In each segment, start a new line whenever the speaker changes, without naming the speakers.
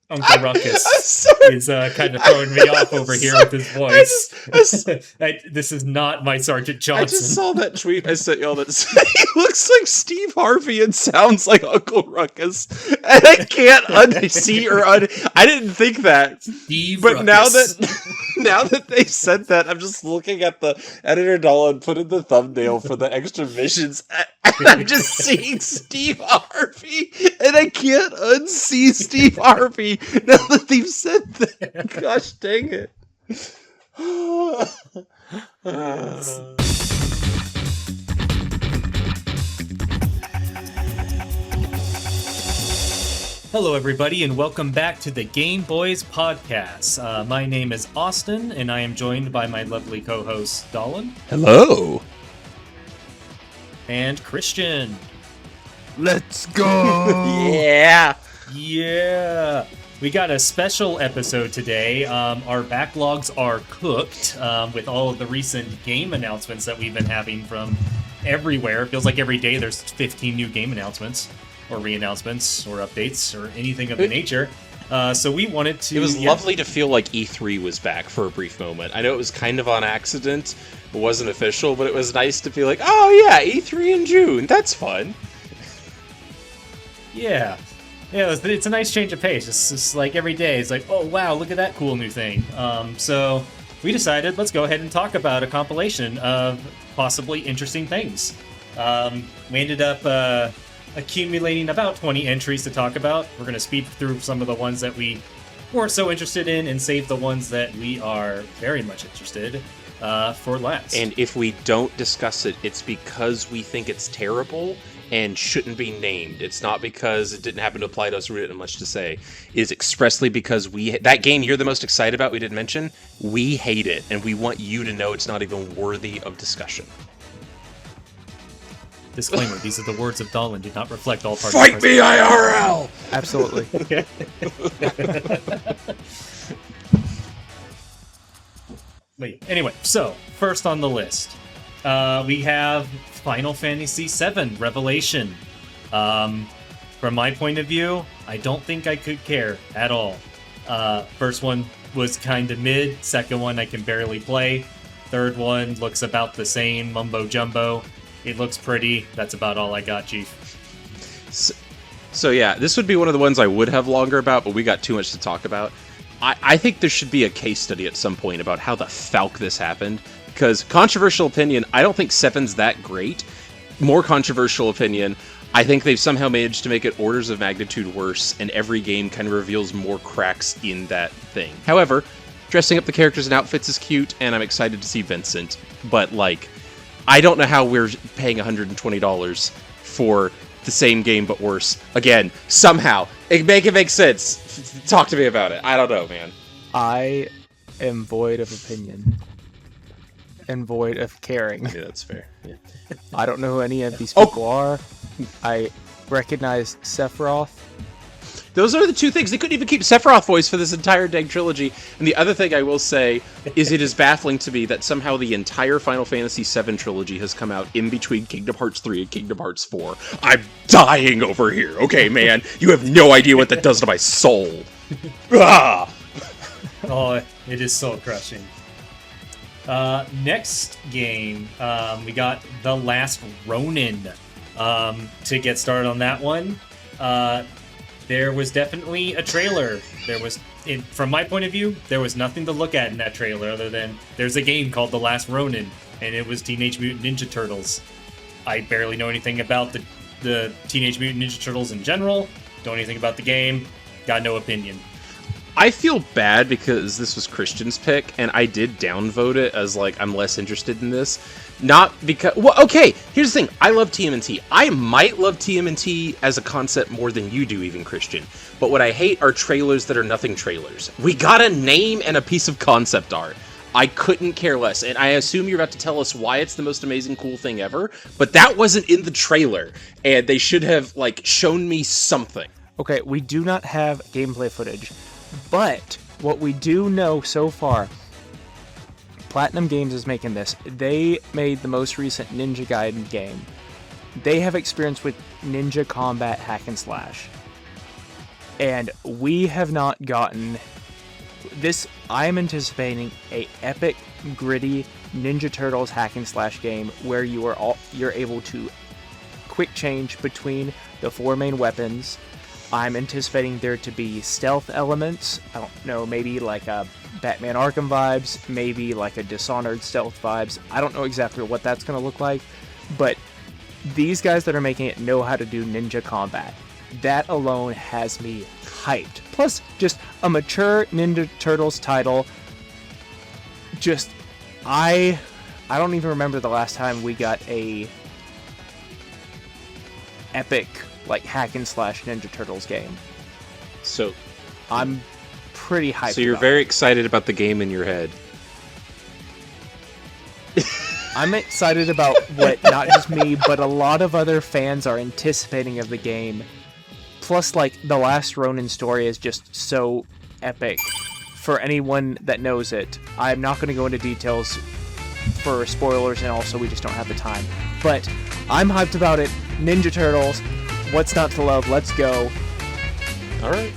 Uncle Ruckus is kind of throwing me off over here with his voice. This is not my Sergeant Johnson.
I just saw that tweet I sent y'all that said he looks like Steve Harvey and sounds like Uncle Ruckus, and I can't unsee or I didn't think that,
Steve
but
Ruckus.
now that they said that, I'm just looking at the editor Dallen put in the thumbnail for the extra missions, and I'm just seeing Steve Harvey, and I can't unsee Steve Harvey now that they've said that. Gosh dang it.
Hello, everybody, and welcome back to the GameBoys podcast. My name is Austin, and I am joined by my lovely co-host, Dallen.
Hello.
And Christian.
Let's go!
Yeah.
Yeah! We got a special episode today. Our backlogs are cooked with all of the recent game announcements that we've been having from everywhere. It feels like every day there's 15 new game announcements, or re-announcements, or updates, or anything of the nature. So we wanted to...
It was lovely to feel like E3 was back for a brief moment. I know it was kind of on accident. It wasn't official, but it was nice to feel like, oh yeah, E3 in June. That's fun.
Yeah. Yeah, it's a nice change of pace. It's just like every day, it's like, oh wow, look at that cool new thing. So we decided, let's go ahead and talk about a compilation of possibly interesting things. We ended up accumulating about 20 entries to talk about. We're going to speed through some of the ones that we weren't so interested in and save the ones that we are very much interested for last.
And if we don't discuss it, it's because we think it's terrible and shouldn't be named. It's not because it didn't happen to apply to us or we didn't have much to say. It is expressly because that game you're the most excited about, we didn't mention, we hate it, and we want you to know it's not even worthy of discussion.
Disclaimer, these are the words of Dallen, do not reflect all parties.
Fight me, IRL!
Absolutely.
Wait, anyway, so, first on the list, we have Final Fantasy VII Revelation. From my point of view, I don't think I could care at all. First one was kind of mid, second one I can barely play, third one looks about the same, mumbo jumbo. It looks pretty. That's about all I got, Chief.
So yeah, this would be one of the ones I would have longer about, but we got too much to talk about. I think there should be a case study at some point about how the falk this happened, because controversial opinion, I don't think 7's that great. More controversial opinion, I think they've somehow managed to make it orders of magnitude worse, and every game kind of reveals more cracks in that thing. However, dressing up the characters and outfits is cute, and I'm excited to see Vincent, but like, I don't know how we're paying $120 for the same game but worse. Again, somehow. Make it make sense. Talk to me about it. I don't know, man.
I am void of opinion. And void of caring.
Yeah, that's fair. Yeah.
I don't know who any of these people are. I recognize Sephiroth.
Those are the two things. They couldn't even keep Sephiroth voice for this entire dang trilogy. And the other thing I will say is it is baffling to me that somehow the entire Final Fantasy VII trilogy has come out in between Kingdom Hearts 3 and Kingdom Hearts 4. I'm dying over here. Okay, man. You have no idea what that does to my soul. Ah!
Oh, it is soul crushing. Next game, we got The Last Ronin. To get started on that one, there was definitely a trailer. From my point of view, there was nothing to look at in that trailer other than there's a game called The Last Ronin, and it was Teenage Mutant Ninja Turtles. I barely know anything about the Teenage Mutant Ninja Turtles in general. Don't know anything about the game. Got no opinion.
I feel bad because this was Christian's pick, and I did downvote it as, like, I'm less interested in this. Not because... Well, okay, here's the thing. I love TMNT. I might love TMNT as a concept more than you do, even, Christian. But what I hate are trailers that are nothing trailers. We got a name and a piece of concept art. I couldn't care less, and I assume you're about to tell us why it's the most amazing, cool thing ever, but that wasn't in the trailer, and they should have, like, shown me something.
Okay, we do not have gameplay footage. But what we do know so far, Platinum Games is making this. They made the most recent Ninja Gaiden game. They have experience with ninja combat hack and slash. and we have not gotten this. I'm anticipating a epic, gritty Ninja Turtles hack and slash game where you're able to quick change between the 4 main weapons. I'm anticipating there to be stealth elements. I don't know, maybe like a Batman Arkham vibes, maybe like a Dishonored stealth vibes. I don't know exactly what that's going to look like, but these guys that are making it know how to do ninja combat. That alone has me hyped. Plus, just a mature Ninja Turtles title. Just, I don't even remember the last time we got a epic like hack and slash Ninja Turtles game.
So
I'm pretty hyped.
So you're very excited about the game in your head.
I'm excited about what not just me, but a lot of other fans are anticipating of the game. Plus, like, the last Ronin story is just so epic. For anyone that knows it, I'm not going to go into details for spoilers, and also we just don't have the time. But I'm hyped about it. Ninja Turtles, what's not to love? Let's go.
All right.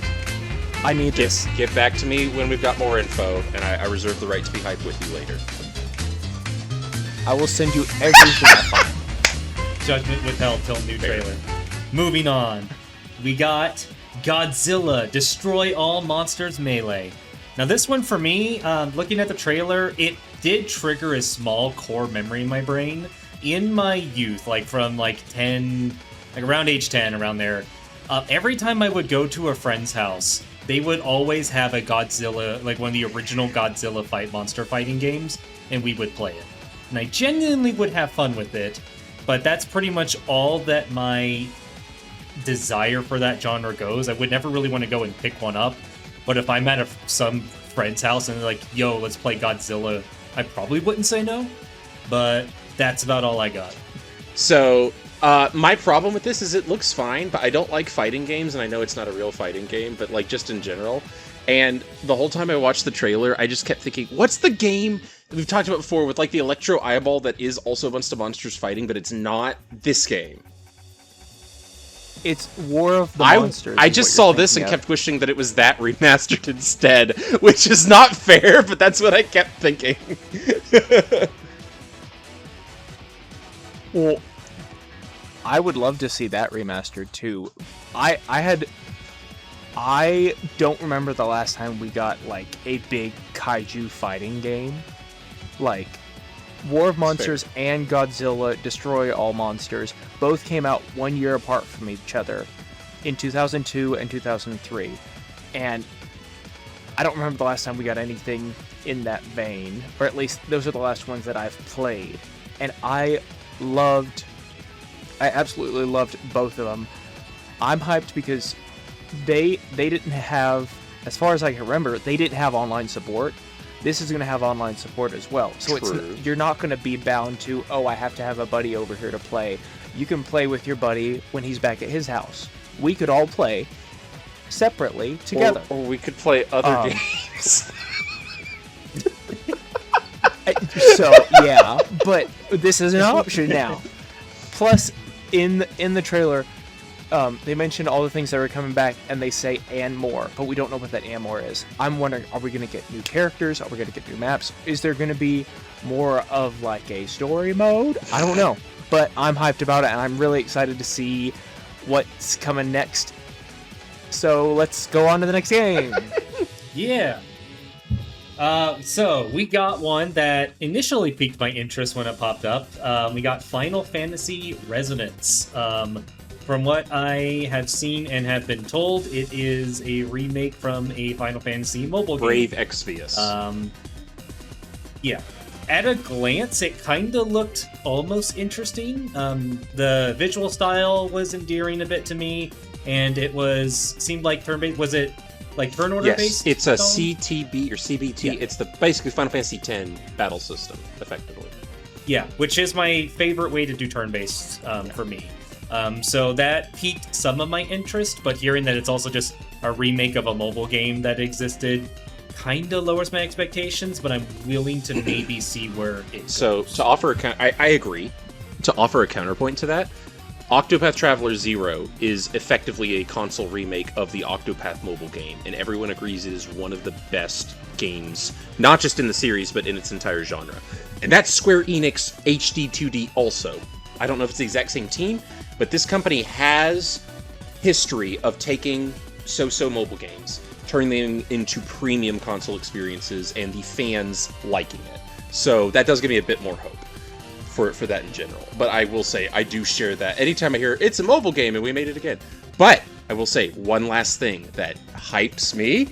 I need this.
Get back to me when we've got more info, and I reserve the right to be hyped with you later.
I will send you everything I find.
Judgment withheld till new trailer. Moving on. We got Godzilla, Destroy All Monsters Melee. Now this one for me, looking at the trailer, it did trigger a small core memory in my brain. In my youth, like from like 10, like around age 10, around there, every time I would go to a friend's house, they would always have a Godzilla, like one of the original Godzilla monster fighting games, and we would play it. And I genuinely would have fun with it, but that's pretty much all that my desire for that genre goes. I would never really want to go and pick one up, but if I'm at some friend's house and they're like, yo, let's play Godzilla, I probably wouldn't say no, but that's about all I got.
So, my problem with this is it looks fine, but I don't like fighting games, and I know it's not a real fighting game, but like just in general. And the whole time I watched the trailer, I just kept thinking, what's the game that we've talked about before with like the Electro Eyeball that is also a bunch of monsters fighting, but it's not this game?
It's War of the Monsters.
I just saw this and kept wishing that it was that remastered instead, which is not fair, but that's what I kept thinking.
Well, I would love to see that remastered too. I don't remember the last time we got like a big kaiju fighting game. Like War of Monsters and Godzilla Destroy All Monsters both came out 1 year apart from each other in 2002 and 2003. And I don't remember the last time we got anything in that vein, or at least those are the last ones that I've played. And I absolutely loved both of them. I'm hyped because they didn't have, as far as I can remember, they didn't have online support. This is going to have online support as well. So you're not going to be bound to, oh, I have to have a buddy over here to play. You can play with your buddy when he's back at his house. We could all play separately together.
Or we could play other games.
So, yeah, but this is an option now. Plus, in the trailer, they mentioned all the things that are coming back, and they say and more, but we don't know what that and more is. I'm wondering, are we going to get new characters? Are we going to get new maps? Is there going to be more of like a story mode? I don't know, but I'm hyped about it, and I'm really excited to see what's coming next. So let's go on to the next game.
Yeah. So we got one that initially piqued my interest when it popped up. We got Final Fantasy Resonance. From what I have seen and have been told, it is a remake from a Final Fantasy mobile game.
Brave Exvius.
Yeah. At a glance, it kind of looked almost interesting. The visual style was endearing a bit to me, and it seemed like turn-based. Was it like turn order based?
Yes, it's a CTB or CBT. Yeah. It's basically Final Fantasy X battle system, effectively.
Yeah, which is my favorite way to do turn-based for me. So that piqued some of my interest, but hearing that it's also just a remake of a mobile game that existed kind of lowers my expectations, but I'm willing to maybe see where it goes.
So to offer I agree. To offer a counterpoint to that, Octopath Traveler 0 is effectively a console remake of the Octopath mobile game, and everyone agrees it is one of the best games, not just in the series, but in its entire genre. And that's Square Enix HD 2D also. I don't know if it's the exact same team, but this company has history of taking so-so mobile games, turning them into premium console experiences, and the fans liking it. So that does give me a bit more hope for that in general. But I will say, I do share that. Anytime I hear, it's a mobile game and we made it again. But I will say, one last thing that hypes me.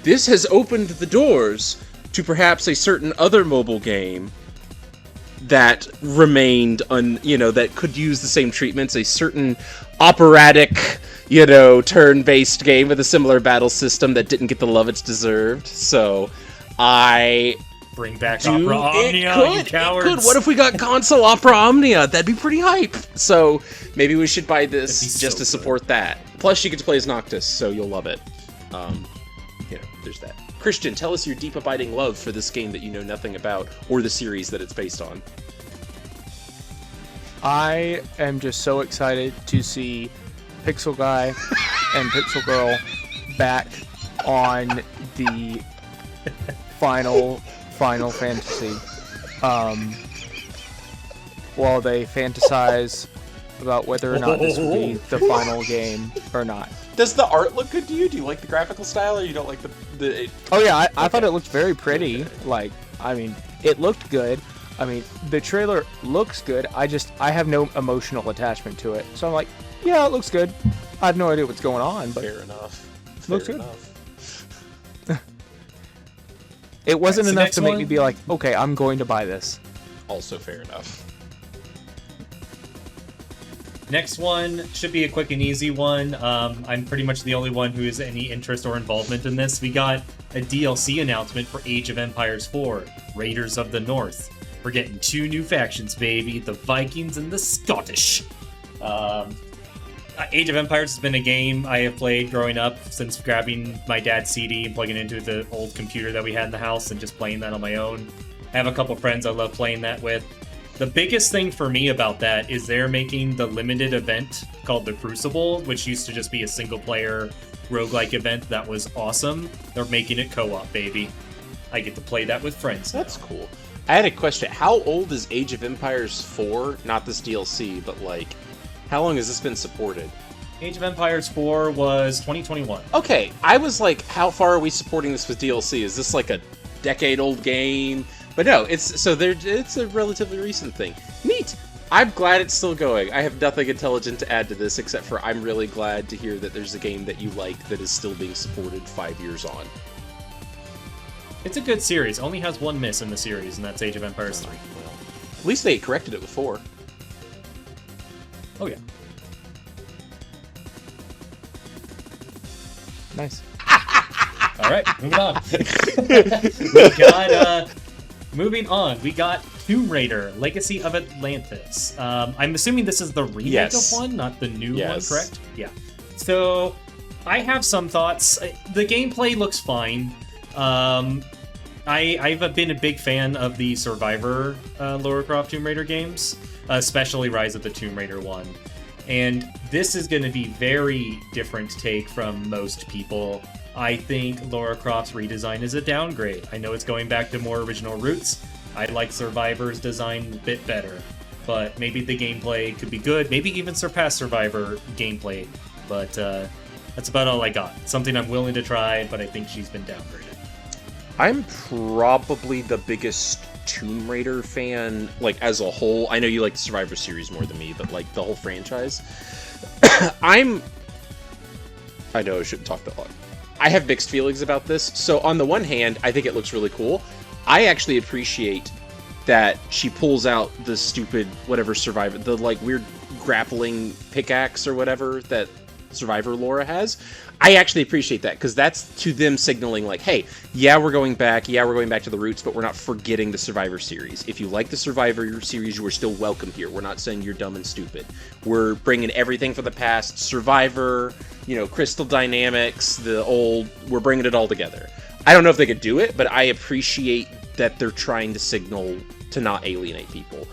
This has opened the doors to perhaps a certain other mobile game that remained that could use the same treatments, a certain operatic, turn-based game with a similar battle system that didn't get the love it's deserved. So,
Bring back Opera Omnia, you cowards.
It could. What if we got console Opera Omnia? That'd be pretty hype. So, maybe we should buy this just to support that. Plus, you get to play as Noctis, so you'll love it. There's that. Christian, tell us your deep abiding love for this game that you know nothing about, or the series that it's based on.
I am just so excited to see Pixel Guy and Pixel Girl back on the Final Fantasy. While they fantasize about whether or not this will be the final game or not.
Does the art look good to you? Do you like the graphical style, or you don't like the
Oh yeah, I thought it looked very pretty. It looked good. The trailer looks good. I have no emotional attachment to it. So I'm like, yeah, it looks good. I have no idea what's going on, but
fair enough.
Looks good. It wasn't enough to make me be like, okay, I'm going to buy this.
Also fair enough.
Next one should be a quick and easy one. I'm pretty much the only one who has any interest or involvement in this. We got a DLC announcement for Age of Empires 4, Raiders of the North. We're getting 2 new factions, baby, the Vikings and the Scottish. Age of Empires has been a game I have played growing up since grabbing my dad's CD and plugging it into the old computer that we had in the house and just playing that on my own. I have a couple friends I love playing that with. The biggest thing for me about that is they're making the limited event called the Crucible, which used to just be a single-player roguelike event that was awesome. They're making it co-op, baby. I get to play that with friends now.
That's cool. I had a question. How old is Age of Empires 4? Not this DLC, but how long has this been supported?
Age of Empires 4 was 2021.
Okay, I was like, how far are we supporting this with DLC? Is this a decade-old game? But no, it's a relatively recent thing. Neat! I'm glad it's still going. I have nothing intelligent to add to this, except for I'm really glad to hear that there's a game that you like that is still being supported 5 years on.
It's a good series. Only has one miss in the series, and that's Age of Empires 3.
Well, at least they corrected it with 4.
Oh, yeah.
Nice.
All right, moving on. We got Tomb Raider, Legacy of Atlantis. I'm assuming this is the remake of one, not the new one, correct? Yeah. So, I have some thoughts. The gameplay looks fine. I've been a big fan of the Survivor Lara Croft Tomb Raider games, especially Rise of the Tomb Raider 1. And this is going to be very different take from most people. I think Lara Croft's redesign is a downgrade. I know it's going back to more original roots. I like Survivor's design a bit better. But maybe the gameplay could be good. Maybe even surpass Survivor gameplay. But that's about all I got. Something I'm willing to try, but I think she's been downgraded.
I'm probably the biggest Tomb Raider fan, as a whole. I know you like the Survivor series more than me, but the whole franchise. I know I shouldn't talk that long. I have mixed feelings about this. So on the one hand, I think it looks really cool. I actually appreciate that she pulls out the stupid whatever Survivor, the weird grappling pickaxe or whatever that Survivor Laura has. I actually appreciate that, because that's to them signaling hey, yeah, we're going back to the roots, but we're not forgetting the Survivor series. If you like the Survivor series, you are still welcome here. We're not saying you're dumb and stupid. We're bringing everything from the past, Survivor, Crystal Dynamics, we're bringing it all together. I don't know if they could do it, but I appreciate that they're trying to signal to not alienate people.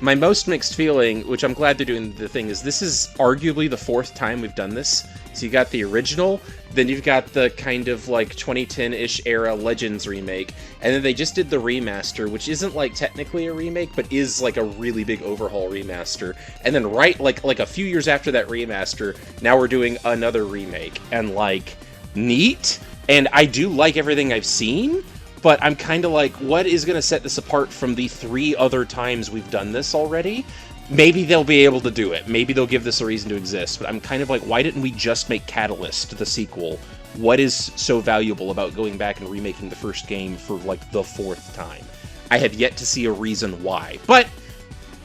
My most mixed feeling, which I'm glad they're doing the thing, is this is arguably the 4th time we've done this. So you got the original, then you've got the kind of like 2010-ish era Legends remake, and then they just did the remaster, which isn't like technically a remake, but is like a really big overhaul remaster. And then right like a few years after that remaster, now we're doing another remake, and like neat. And I do like everything I've seen. But I'm kind of like, what is going to set this apart from the 3 other times we've done this already? Maybe they'll be able to do it. Maybe they'll give this a reason to exist. But I'm kind of like, why didn't we just make Catalyst the sequel? What is so valuable about going back and remaking the first game for, like, the 4th time? I have yet to see a reason why. But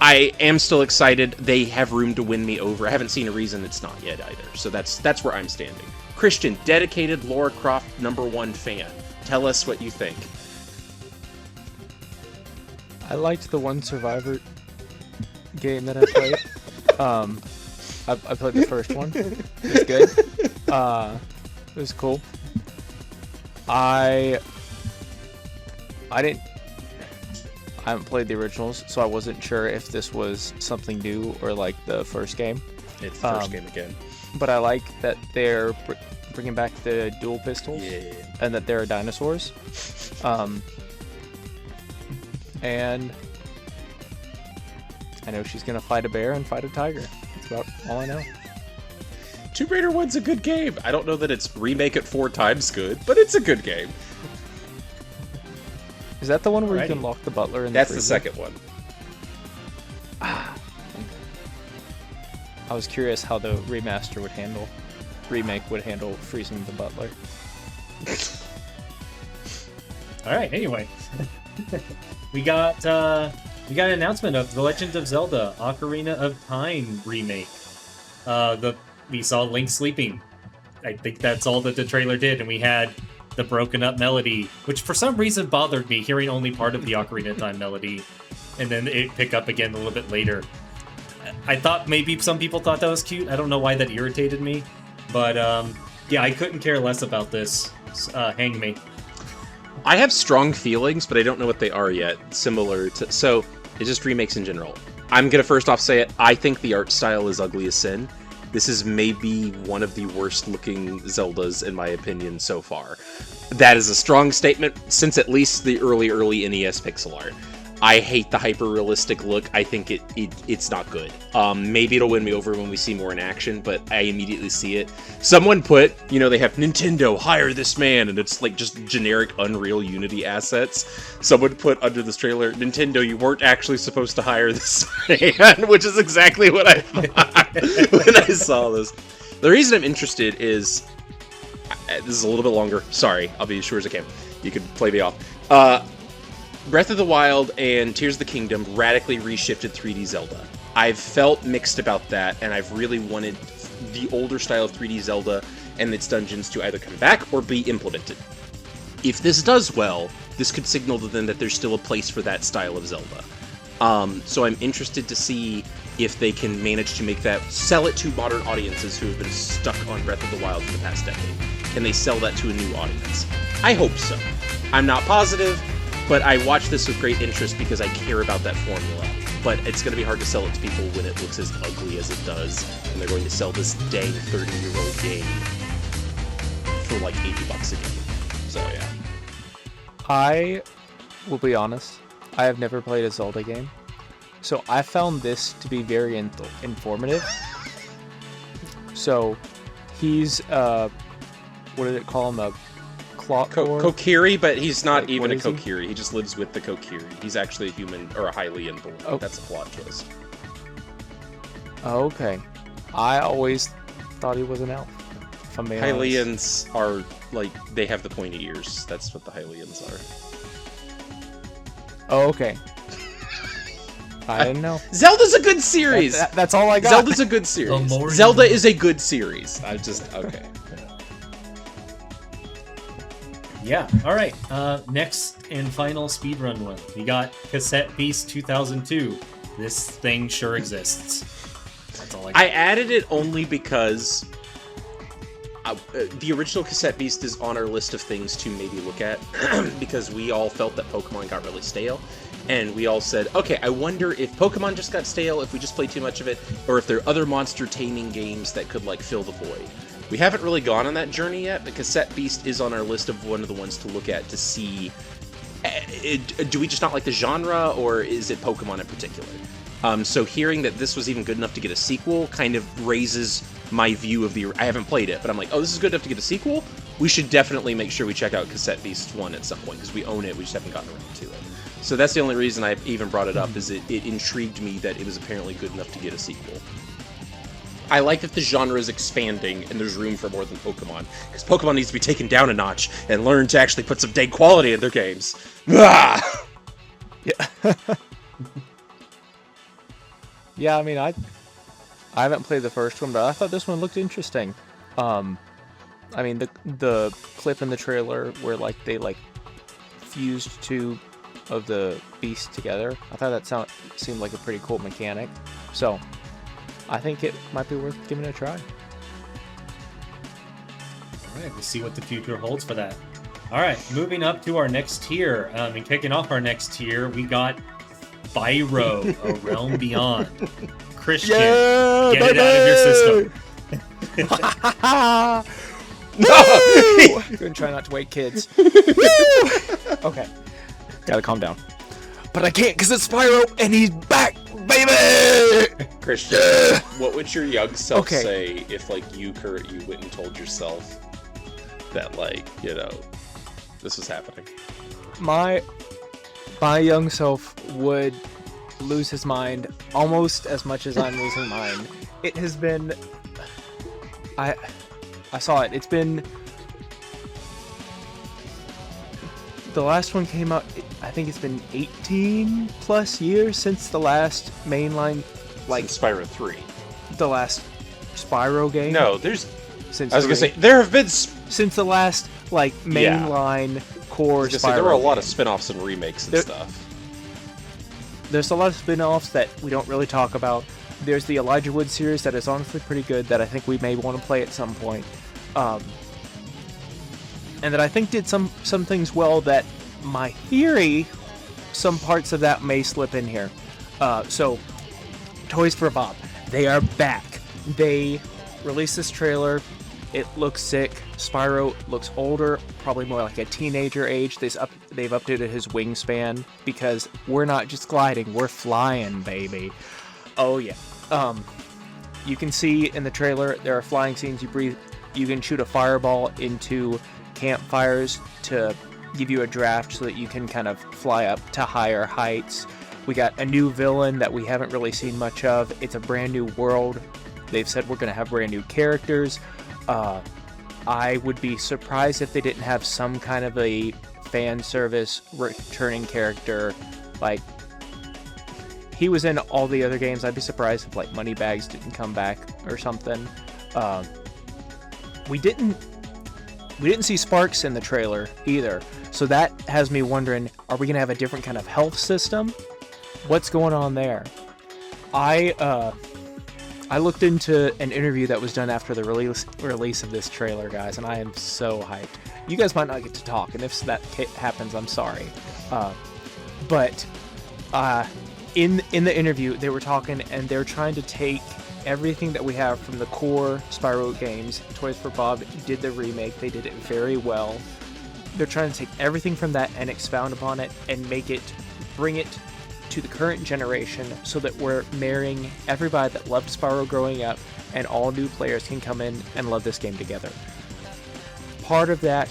I am still excited. They have room to win me over. I haven't seen a reason it's not yet either. So that's where I'm standing. Christian, dedicated Lara Croft #1 fan. Tell us what you think.
I liked the one Survivor game that I played. I played the first one. It was good. It was cool. I haven't played the originals, so I wasn't sure if this was something new or like the first game.
It's the first game again.
But I like that they're bringing back the dual pistols, and that there are dinosaurs. And I know she's gonna fight a bear and fight a tiger. That's about all I know.
Tomb Raider 1's a good game. I don't know that it's remake it 4 times good, but it's a good game.
Is that the one where you can lock the butler in the
That's
freezer?
the second one.
I was curious how the remake would handle freezing the butler.
All right. Anyway, we got an announcement of The Legend of Zelda: Ocarina of Time remake. We saw Link sleeping. I think that's all that the trailer did, and we had the broken up melody, which for some reason bothered me, hearing only part of the Ocarina of Time melody, and then it pick up again a little bit later. I thought maybe some people thought that was cute. I don't know why that irritated me, but yeah, I couldn't care less about this. Hang me.
I have strong feelings, but I don't know what they are yet. Similar to... So, it's just remakes in general. I'm gonna first off say it, I think the art style is ugly as sin. This is maybe one of the worst looking Zeldas, in my opinion, so far. That is a strong statement, since at least the early NES pixel art. I hate the hyper-realistic look. I think it's not good. Maybe it'll win me over when we see more in action, but I immediately see it. Someone put, they have Nintendo, hire this man, and it's like just generic Unreal Unity assets. Someone put under this trailer, Nintendo, you weren't actually supposed to hire this man, which is exactly what I thought when I saw this. The reason I'm interested is, this is a little bit longer. Sorry, I'll be as short as I can. You can play me off. Breath of the Wild and Tears of the Kingdom radically reshifted 3D Zelda. I've felt mixed about that, and I've really wanted the older style of 3D Zelda and its dungeons to either come back or be implemented. If this does well, this could signal to them that there's still a place for that style of Zelda. So I'm interested to see if they can manage to make that, sell it to modern audiences who have been stuck on Breath of the Wild for the past decade. Can they sell that to a new audience? I hope so. I'm not positive, but I watch this with great interest because I care about that formula. But it's going to be hard to sell it to people when it looks as ugly as it does, and they're going to sell this dang 30-year-old game for like $80 a game. So yeah.
I will be honest, I have never played a Zelda game, so I found this to be very informative. So he's what did it call him, a
Kokiri, but he's not even a
is he?
Kokiri. He just lives with the Kokiri. He's actually a human, or a Hylian born.
Oh.
That's a plot twist.
Okay. I always thought he was an elf. If I'm being honest.
Hylians are, like, they have the pointy ears. That's what the Hylians are.
Oh, okay. I didn't know.
Zelda's a good series!
That's all I got.
Zelda's a good series. Zelda is a good series. Okay.
Yeah, alright. Next and final speedrun one. We got Cassette Piece 2002. This thing sure exists. That's all I got.
I added it only because the original Cassette Beast is on our list of things to maybe look at, because we all felt that Pokemon got really stale. And we all said, okay, I wonder if Pokemon just got stale, if we just played too much of it, or if there are other monster taming games that could, like, fill the void. We haven't really gone on that journey yet, but Cassette Beast is on our list of one of the ones to look at to see, do we just not like the genre, or is it Pokemon in particular? So hearing that this was even good enough to get a sequel kind of raises my view of the... I haven't played it, but I'm like, oh, this is good enough to get a sequel? We should definitely make sure we check out Cassette Beast 1 at some point, because we own it, we just haven't gotten around to it. So that's the only reason I even brought it up, is it intrigued me that it was apparently good enough to get a sequel. I like that the genre is expanding and there's room for more than Pokemon, because Pokemon needs to be taken down a notch and learn to actually put some dang quality in their games. Ah!
Yeah. Yeah, I mean, I haven't played the first one, but I thought this one looked interesting. I mean, the clip in the trailer where like they like fused two of the beasts together, I thought that seemed like a pretty cool mechanic. So I think it might be worth giving it a try.
All right, we'll see what the future holds for that. All right, moving up to our next tier, and kicking off our next tier, we got Spyro, A Realm Beyond. Christian, get it out of your system.
No! I'm gonna try not to wake kids. Okay, gotta calm down. But I can't, because it's Spyro, and he's back, baby!
Christian, what would your young self say if, like, you went and told yourself that, like, you know, this was happening?
My young self would lose his mind almost as much as I'm losing mine. It has been... I saw it. It's been... The last one came out, I think it's been 18 plus years since the last mainline, like...
Since Spyro 3.
The last Spyro game?
No, there's...
Since
I was going to say, there have been...
Since the last, like, mainline core Spyro
there were a lot of
game.
spin-offs and remakes and stuff.
There's a lot of spin-offs that we don't really talk about. There's the Elijah Wood series that is honestly pretty good that I think we may want to play at some point. And that I think did some things well that my theory, some parts of that may slip in here. So, Toys for Bob, they are back. They released this trailer. It looks sick. Spyro looks older, probably more like a teenager age. They've updated his wingspan because we're not just gliding, we're flying, baby. Oh yeah. You can see in the trailer there are flying scenes. You can shoot a fireball into campfires to give you a draft so that you can kind of fly up to higher heights. We got a new villain that we haven't really seen much of. It's a brand new world. They've said we're going to have brand new characters. I would be surprised if they didn't have some kind of a fan service returning character. Like, he was in all the other games. I'd be surprised if, like, Moneybags didn't come back or something. We didn't see Sparks in the trailer either. So that has me wondering, are we going to have a different kind of health system? What's going on there? I looked into an interview that was done after the release of this trailer, guys, and I am so hyped. You guys might not get to talk, and if that happens, I'm sorry. But in the interview, they were talking, and they're trying to take everything that we have from the core Spyro games. Toys for Bob did the remake. They did it very well. They're trying to take everything from that and expound upon it and bring it to the current generation so that we're marrying everybody that loved Spyro growing up and all new players can come in and love this game together. Part of that,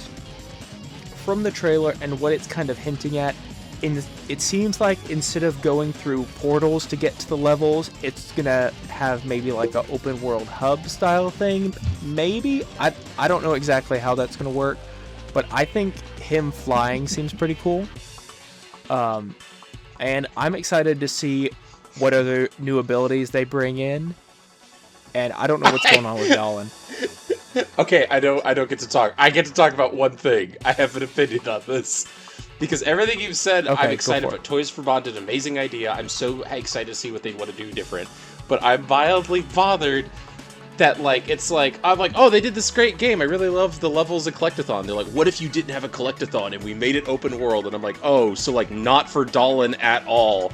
from the trailer and what it's kind of hinting at, it seems like instead of going through portals to get to the levels, it's gonna have maybe like an open world hub style thing. Maybe. I don't know exactly how that's gonna work, but I think him flying seems pretty cool. And I'm excited to see what other new abilities they bring in. And I don't know what's going on with Dallen.
Okay, I don't get to talk. I get to talk about one thing. I have an opinion on this. Because everything you've said,
okay,
I'm excited about. Toys for Bob did an amazing idea. I'm so excited to see what they want to do different. But I'm mildly bothered that, like, it's like, I'm like, oh, they did this great game. I really love the levels of Collectathon. They're like, what if you didn't have a Collectathon and we made it open world? And I'm like, oh, so, like, not for Dallen at all.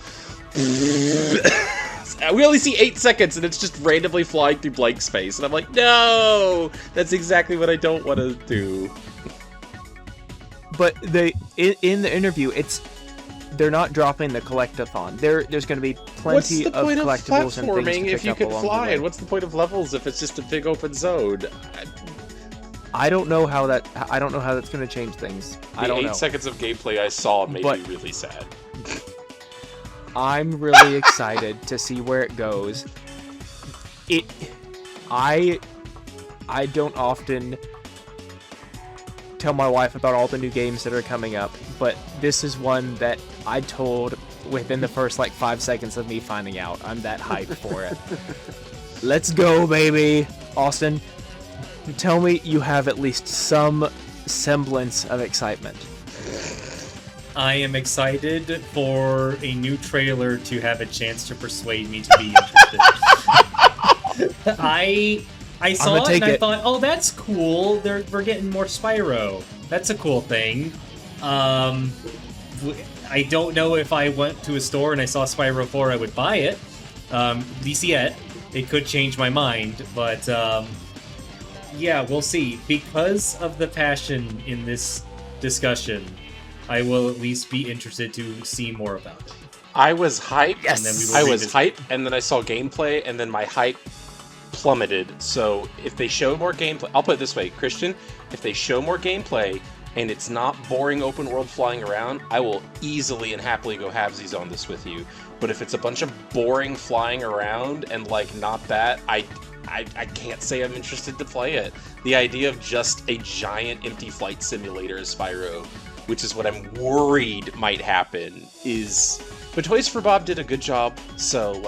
We only see 8 seconds, and it's just randomly flying through blank space. And I'm like, no! That's exactly what I don't want to do.
But in the interview, they're not dropping the collectathon. There's going to be plenty of collectibles and things to pick
if you
up
could
along
fly?
the way.
And what's the point of levels if it's just a big open zone?
I don't know how that's going to change things. I don't know.
8 seconds of gameplay I saw made
But-
me really sad.
I'm really excited to see where it goes. I don't often tell my wife about all the new games that are coming up, but this is one that I told within the first 5 seconds of me finding out. I'm that hyped for it. Let's go, baby. Austin, tell me you have at least some semblance of excitement.
I am excited for a new trailer to have a chance to persuade me to be interested. I saw it and I thought, oh, that's cool. We're getting more Spyro. That's a cool thing. I don't know if I went to a store and I saw Spyro 4, I would buy it. At least yet. It could change my mind, but yeah, we'll see. Because of the passion in this discussion, I will at least be interested to see more about it.
I was hyped.
Yes. And then we will
I was
revisit.
hyped, and then I saw gameplay, and then my hype plummeted. So if they show more gameplay, I'll put it this way, Christian, if they show more gameplay and it's not boring open world flying around, I will easily and happily go halvesies on this with you. But if it's a bunch of boring flying around and not that, I can't say I'm interested to play it. The idea of just a giant empty flight simulator as Spyro, which is what I'm worried might happen, is... But Toys for Bob did a good job, so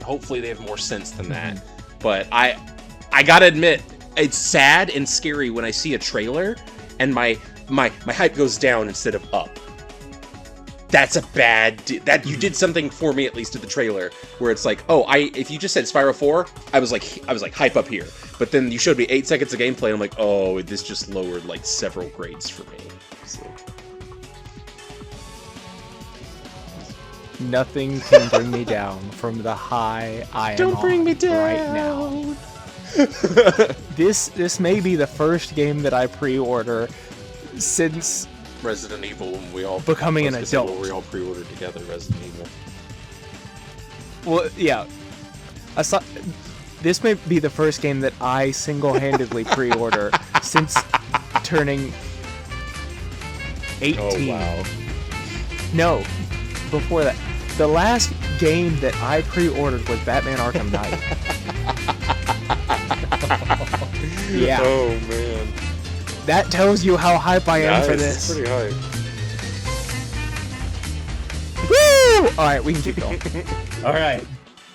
hopefully they have more sense than that. But I gotta admit, it's sad and scary when I see a trailer and my hype goes down instead of up. That's a bad... That you did something for me, at least at the trailer, where it's like, oh, if you just said Spyro 4, I was like hype up here. But then you showed me 8 seconds of gameplay, and I'm like, oh, this just lowered several grades for me. So.
Nothing can bring me down from the high I am
Don't bring me
on
down
right now. This may be the first game that I pre-order since
Resident Evil, when we all
becoming an adult.
We all pre-ordered together Resident Evil.
Well, yeah. This may be the first game that I single-handedly pre-order since turning 18.
Oh wow!
No, before that. The last game that I pre-ordered was Batman Arkham Knight. Yeah.
Oh man.
That tells you how hype I am for this.
Pretty hype.
Woo! Alright, we can keep going.
All right,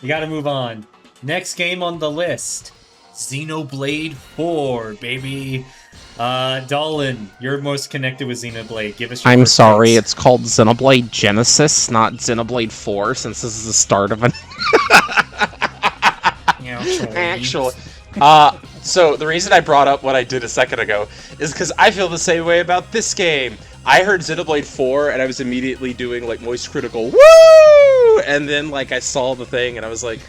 we got to move on. Next game on the list, Xenoblade 4, baby. Dallen, you're most connected with Xenoblade. Give us your
I'm
first
sorry,
thoughts.
it's called Xenoblade Genesis, not Xenoblade 4, since this is the start of an... Actually. So the reason I brought up what I did a second ago is because I feel the same way about this game. I heard Xenoblade 4 and I was immediately doing moist critical woo, and then I saw the thing and I was like,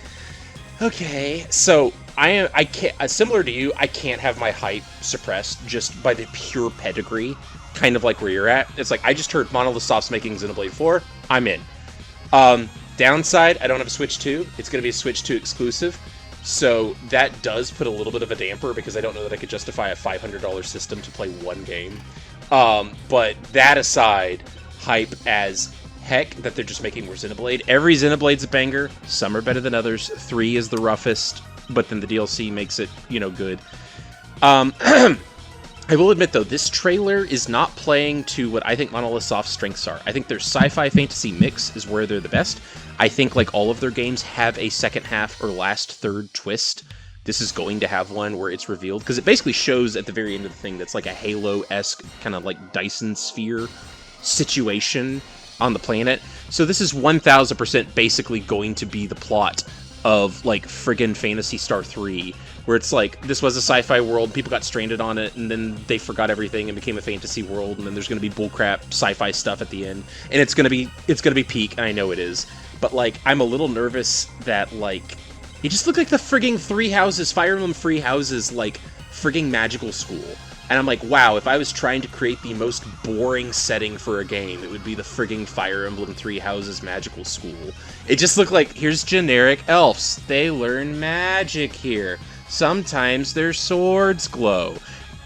okay. So I can't, similar to you, I can't have my hype suppressed just by the pure pedigree, kind of where you're at. It's I just heard Monolith Soft's making Xenoblade 4. I'm in. Downside, I don't have a Switch 2. It's going to be a Switch 2 exclusive. So that does put a little bit of a damper because I don't know that I could justify a $500 system to play one game. But that aside, hype as heck that they're just making more Xenoblade. Every Xenoblade's a banger. Some are better than others. 3 is the roughest, but then the DLC makes it, good. I will admit, though, this trailer is not playing to what I think Monolith Soft's strengths are. I think their sci-fi fantasy mix is where they're the best. I think, all of their games have a second half or last third twist. This is going to have one where it's revealed, because it basically shows at the very end of the thing that's a Halo-esque kind of Dyson sphere situation on the planet. So this is 1000% basically going to be the plot of like friggin' Phantasy Star 3, where it's like this was a sci-fi world, people got stranded on it, and then they forgot everything and became a fantasy world, and then there's gonna be bullcrap sci-fi stuff at the end, and it's gonna be peak, and I know it is, but like I'm a little nervous that like it just looked like the frigging Fire Emblem Free Houses like frigging magical school. And I'm like, wow, if I was trying to create the most boring setting for a game, it would be the frigging Fire Emblem Three Houses Magical School. It just looked like, here's generic elves. They learn magic here. Sometimes their swords glow.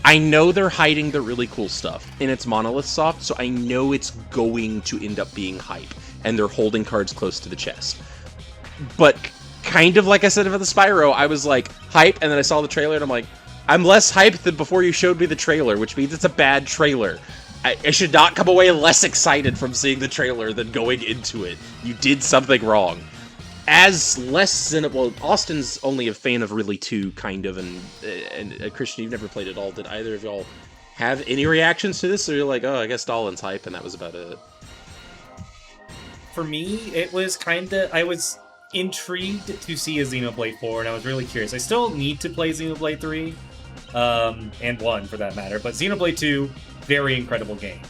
I know they're hiding the really cool stuff, and it's Monolith Soft, so I know it's going to end up being hype, and they're holding cards close to the chest. But kind of like I said about the Spyro, I was like, hype, and then I saw the trailer, and I'm like, I'm less hyped than before you showed me the trailer, which means it's a bad trailer. I should not come away less excited from seeing the trailer than going into it. You did something wrong. As less than... Well, Austin's only a fan of Really 2, kind of, and Christian, you've never played it all. Did either of y'all have any reactions to this? Or you're like, oh, I guess Dallen's hype, and that was about it?
For me, it was kind of... I was intrigued to see a Xenoblade 4, and I was really curious. I still need to play Xenoblade 3. And 1 for that matter, but Xenoblade 2, very incredible game.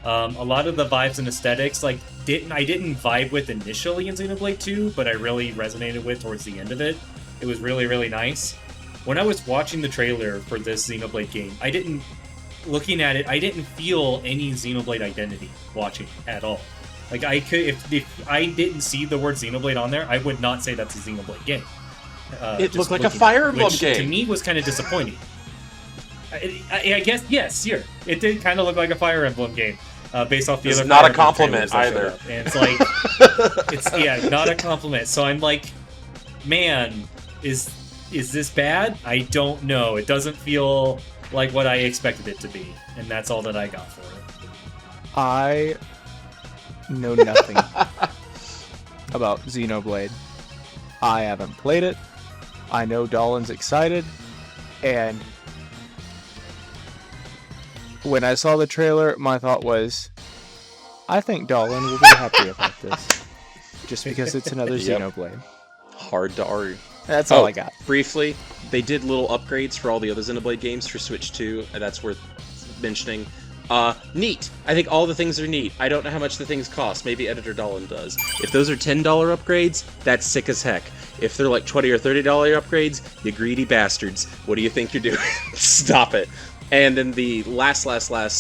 A lot of the vibes and aesthetics, like, I didn't vibe with initially in Xenoblade 2, but I really resonated with towards the end of it. It was really, really nice. When I was watching the trailer for this Xenoblade game, looking at it, I didn't feel any Xenoblade identity watching it at all. Like, if I didn't see the word Xenoblade on there, I would not say that's a Xenoblade game.
It looked like a Fire Emblem game.
To me was kind of disappointing. I guess, yes, sure. It did kind of look like a Fire Emblem game, based off the
it's
other.
Not
Fire
a compliment either.
And it's like, not a compliment. So I'm like, man, is this bad? I don't know. It doesn't feel like what I expected it to be, and that's all that I got for it.
I know nothing about Xenoblade. I haven't played it. I know Dallen's excited, and when I saw the trailer, my thought was, I think Dallen will be happy about this. Just because it's another Xenoblade.
Hard to argue.
That's all I got.
Briefly, they did little upgrades for all the other Xenoblade games for Switch 2, and that's worth mentioning. Neat. I think all the things are neat. I don't know how much the things cost. Maybe Editor Dallen does. If those are $10 upgrades, that's sick as heck. If they're like $20 or $30 upgrades, you greedy bastards. What do you think you're doing? Stop it. And then the last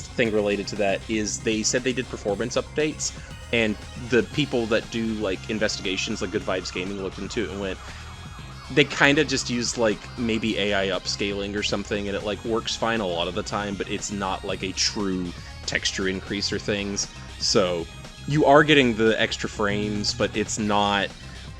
thing related to that is they said they did performance updates, and the people that do like investigations, like Good Vibes Gaming, looked into it and went, they kind of just used like maybe AI upscaling or something, and it like works fine a lot of the time, but it's not like a true texture increase or things. So you are getting the extra frames, but it's not...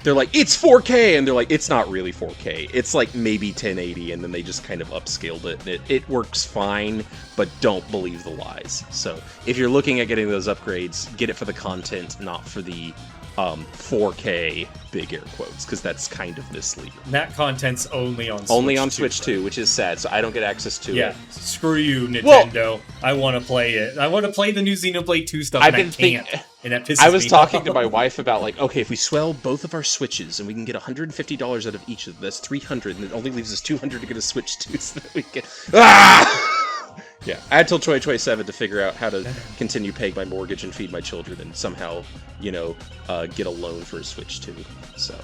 They're like, it's 4K! And they're like, it's not really 4K. It's like maybe 1080, and then they just kind of upscaled it. And it works fine, but don't believe the lies. So if you're looking at getting those upgrades, get it for the content, not for the 4K big air quotes, because that's kind of misleading.
That content's only on Switch.
Only on Switch 2, which is sad, so I don't get access to it.
Yeah, screw you, Nintendo. Well, I want to play it. I want to play the new Xenoblade 2 stuff, and I can't. And that pisses me off.
I was talking to my wife about, like, okay, if we swell both of our Switches and we can get $150 out of each of them, that's $300, and it only leaves us $200 to get a Switch 2 so that we can... Ah! Yeah, I had till 2027 to figure out how to continue paying my mortgage and feed my children and somehow, you know, get a loan for a Switch 2. So,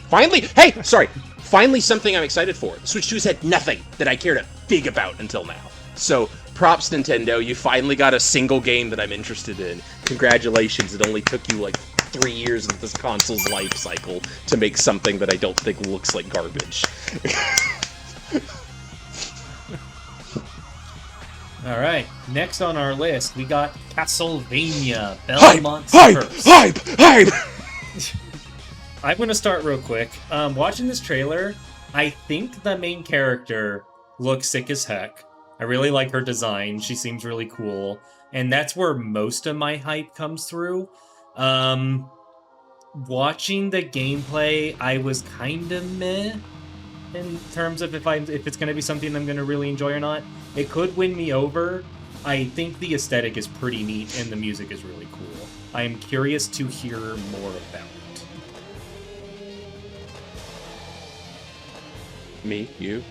finally, finally something I'm excited for. Switch 2's had nothing that I cared a fig about until now. So, props Nintendo, you finally got a single game that I'm interested in. Congratulations, it only took you like 3 years of this console's life cycle to make something that I don't think looks like garbage.
Alright, next on our list, we got Castlevania,
Belmont's
Curse.
Hype!
I'm gonna start real quick. Watching this trailer, I think the main character looks sick as heck. I really like her design, she seems really cool, and that's where most of my hype comes through. Watching the gameplay, I was kinda meh in terms of if it's going to be something I'm going to really enjoy or not. It could win me over. I think the aesthetic is pretty neat and the music is really cool. I am curious to hear more about it.
Me? You?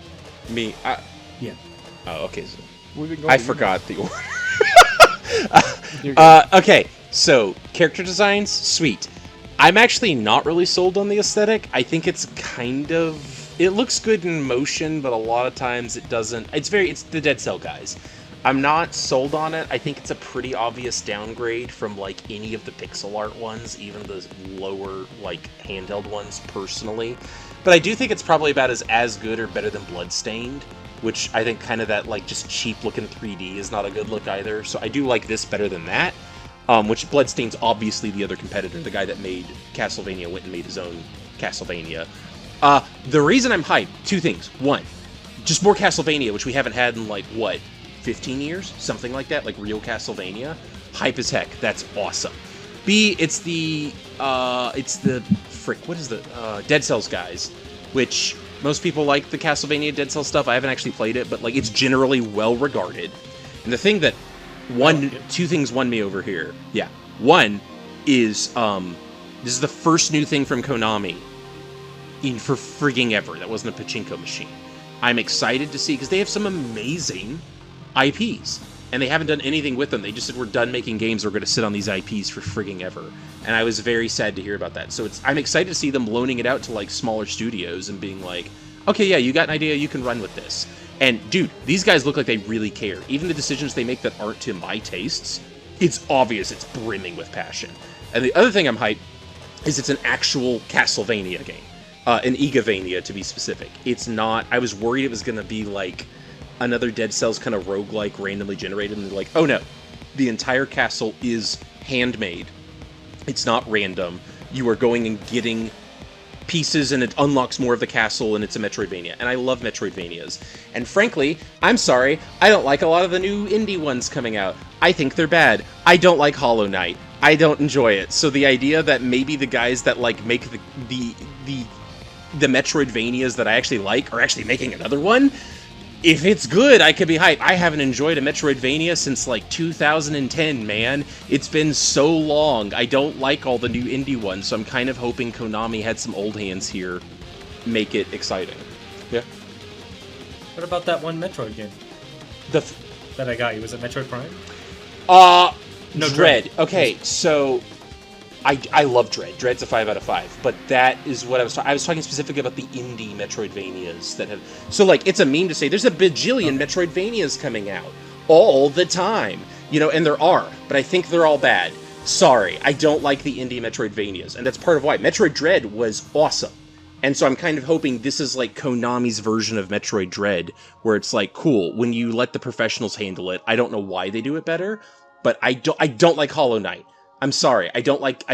Me?
Yeah.
Oh, okay. So
We've been going
I
to
forgot the order.
You're good.
Okay, so character designs, sweet. I'm actually not really sold on the aesthetic. I think it's kind of... It looks good in motion, but a lot of times it doesn't. It's the Dead Cell guys. I'm not sold on it. I think it's a pretty obvious downgrade from, like, any of the pixel art ones, even the lower, like, handheld ones, personally. But I do think it's probably about as good or better than Bloodstained, which I think kind of that, like, just cheap-looking 3D is not a good look either. So I do like this better than that, which Bloodstained's obviously the other competitor. The guy that made Castlevania went and made his own Castlevania. The reason I'm hyped, two things. One, just more Castlevania, which we haven't had in, like, what, 15 years? Something like that, like real Castlevania. Hype as heck. That's awesome. B, it's the Dead Cells guys, which most people like the Castlevania Dead Cells stuff. I haven't actually played it, but like it's generally well regarded. And the thing that two things won me over here. Yeah. One is this is the first new thing from Konami for frigging ever. That wasn't a pachinko machine. I'm excited to see because they have some amazing IPs. And they haven't done anything with them. They just said, we're done making games. We're going to sit on these IPs for frigging ever. And I was very sad to hear about that. So I'm excited to see them loaning it out to, like, smaller studios and being like, okay, yeah, you got an idea. You can run with this. And, dude, these guys look like they really care. Even the decisions they make that aren't to my tastes, it's obvious it's brimming with passion. And the other thing I'm hyped is it's an actual Castlevania game. An Igavania, to be specific. It's not... I was worried it was going to be, like... another Dead Cells kind of roguelike randomly generated, and they're like, oh no, the entire castle is handmade. It's not random. You are going and getting pieces, and it unlocks more of the castle, and it's a Metroidvania. And I love Metroidvanias. And frankly, I'm sorry, I don't like a lot of the new indie ones coming out. I think they're bad. I don't like Hollow Knight. I don't enjoy it. So the idea that maybe the guys that like make the Metroidvanias that I actually like are actually making another one, if it's good, I could be hyped. I haven't enjoyed a Metroidvania since, like, 2010, man. It's been so long. I don't like all the new indie ones, so I'm kind of hoping Konami had some old hands here. Make it exciting. Yeah.
What about that one Metroid game that I got you? Was it Metroid Prime?
No, Dread. Okay, so... I love Dread. Dread's a 5 out of 5. But that is what I was talking specifically about the indie Metroidvanias that have... So, like, it's a meme to say there's a bajillion Metroidvanias coming out all the time. You know, and there are. But I think they're all bad. Sorry, I don't like the indie Metroidvanias. And that's part of why. Metroid Dread was awesome. And so I'm kind of hoping this is like Konami's version of Metroid Dread, where it's like, cool, when you let the professionals handle it, I don't know why they do it better, but I don't like Hollow Knight. I'm sorry, I don't like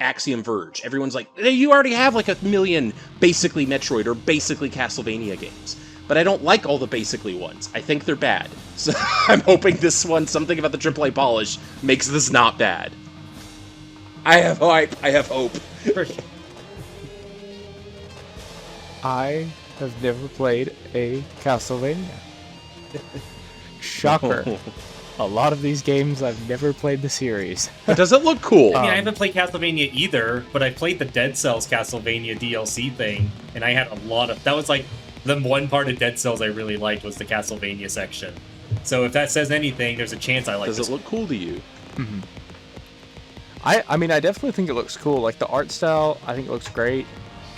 Axiom Verge. Everyone's like, you already have like 1 million basically Metroid or basically Castlevania games. But I don't like all the basically ones. I think they're bad. So I'm hoping this one, something about the AAA polish, makes this not bad. I have hope. I have hope.
I have never played a Castlevania. Shocker. A lot of these games, I've never played the series.
But does it look cool?
I mean, I haven't played Castlevania either, but I played the Dead Cells Castlevania DLC thing, and I had a lot of... That was like the one part of Dead Cells I really liked was the Castlevania section. So if that says anything, there's a chance I like
Does it look cool to you?
Mm-hmm. I mean, I definitely think it looks cool. Like, the art style, I think it looks great.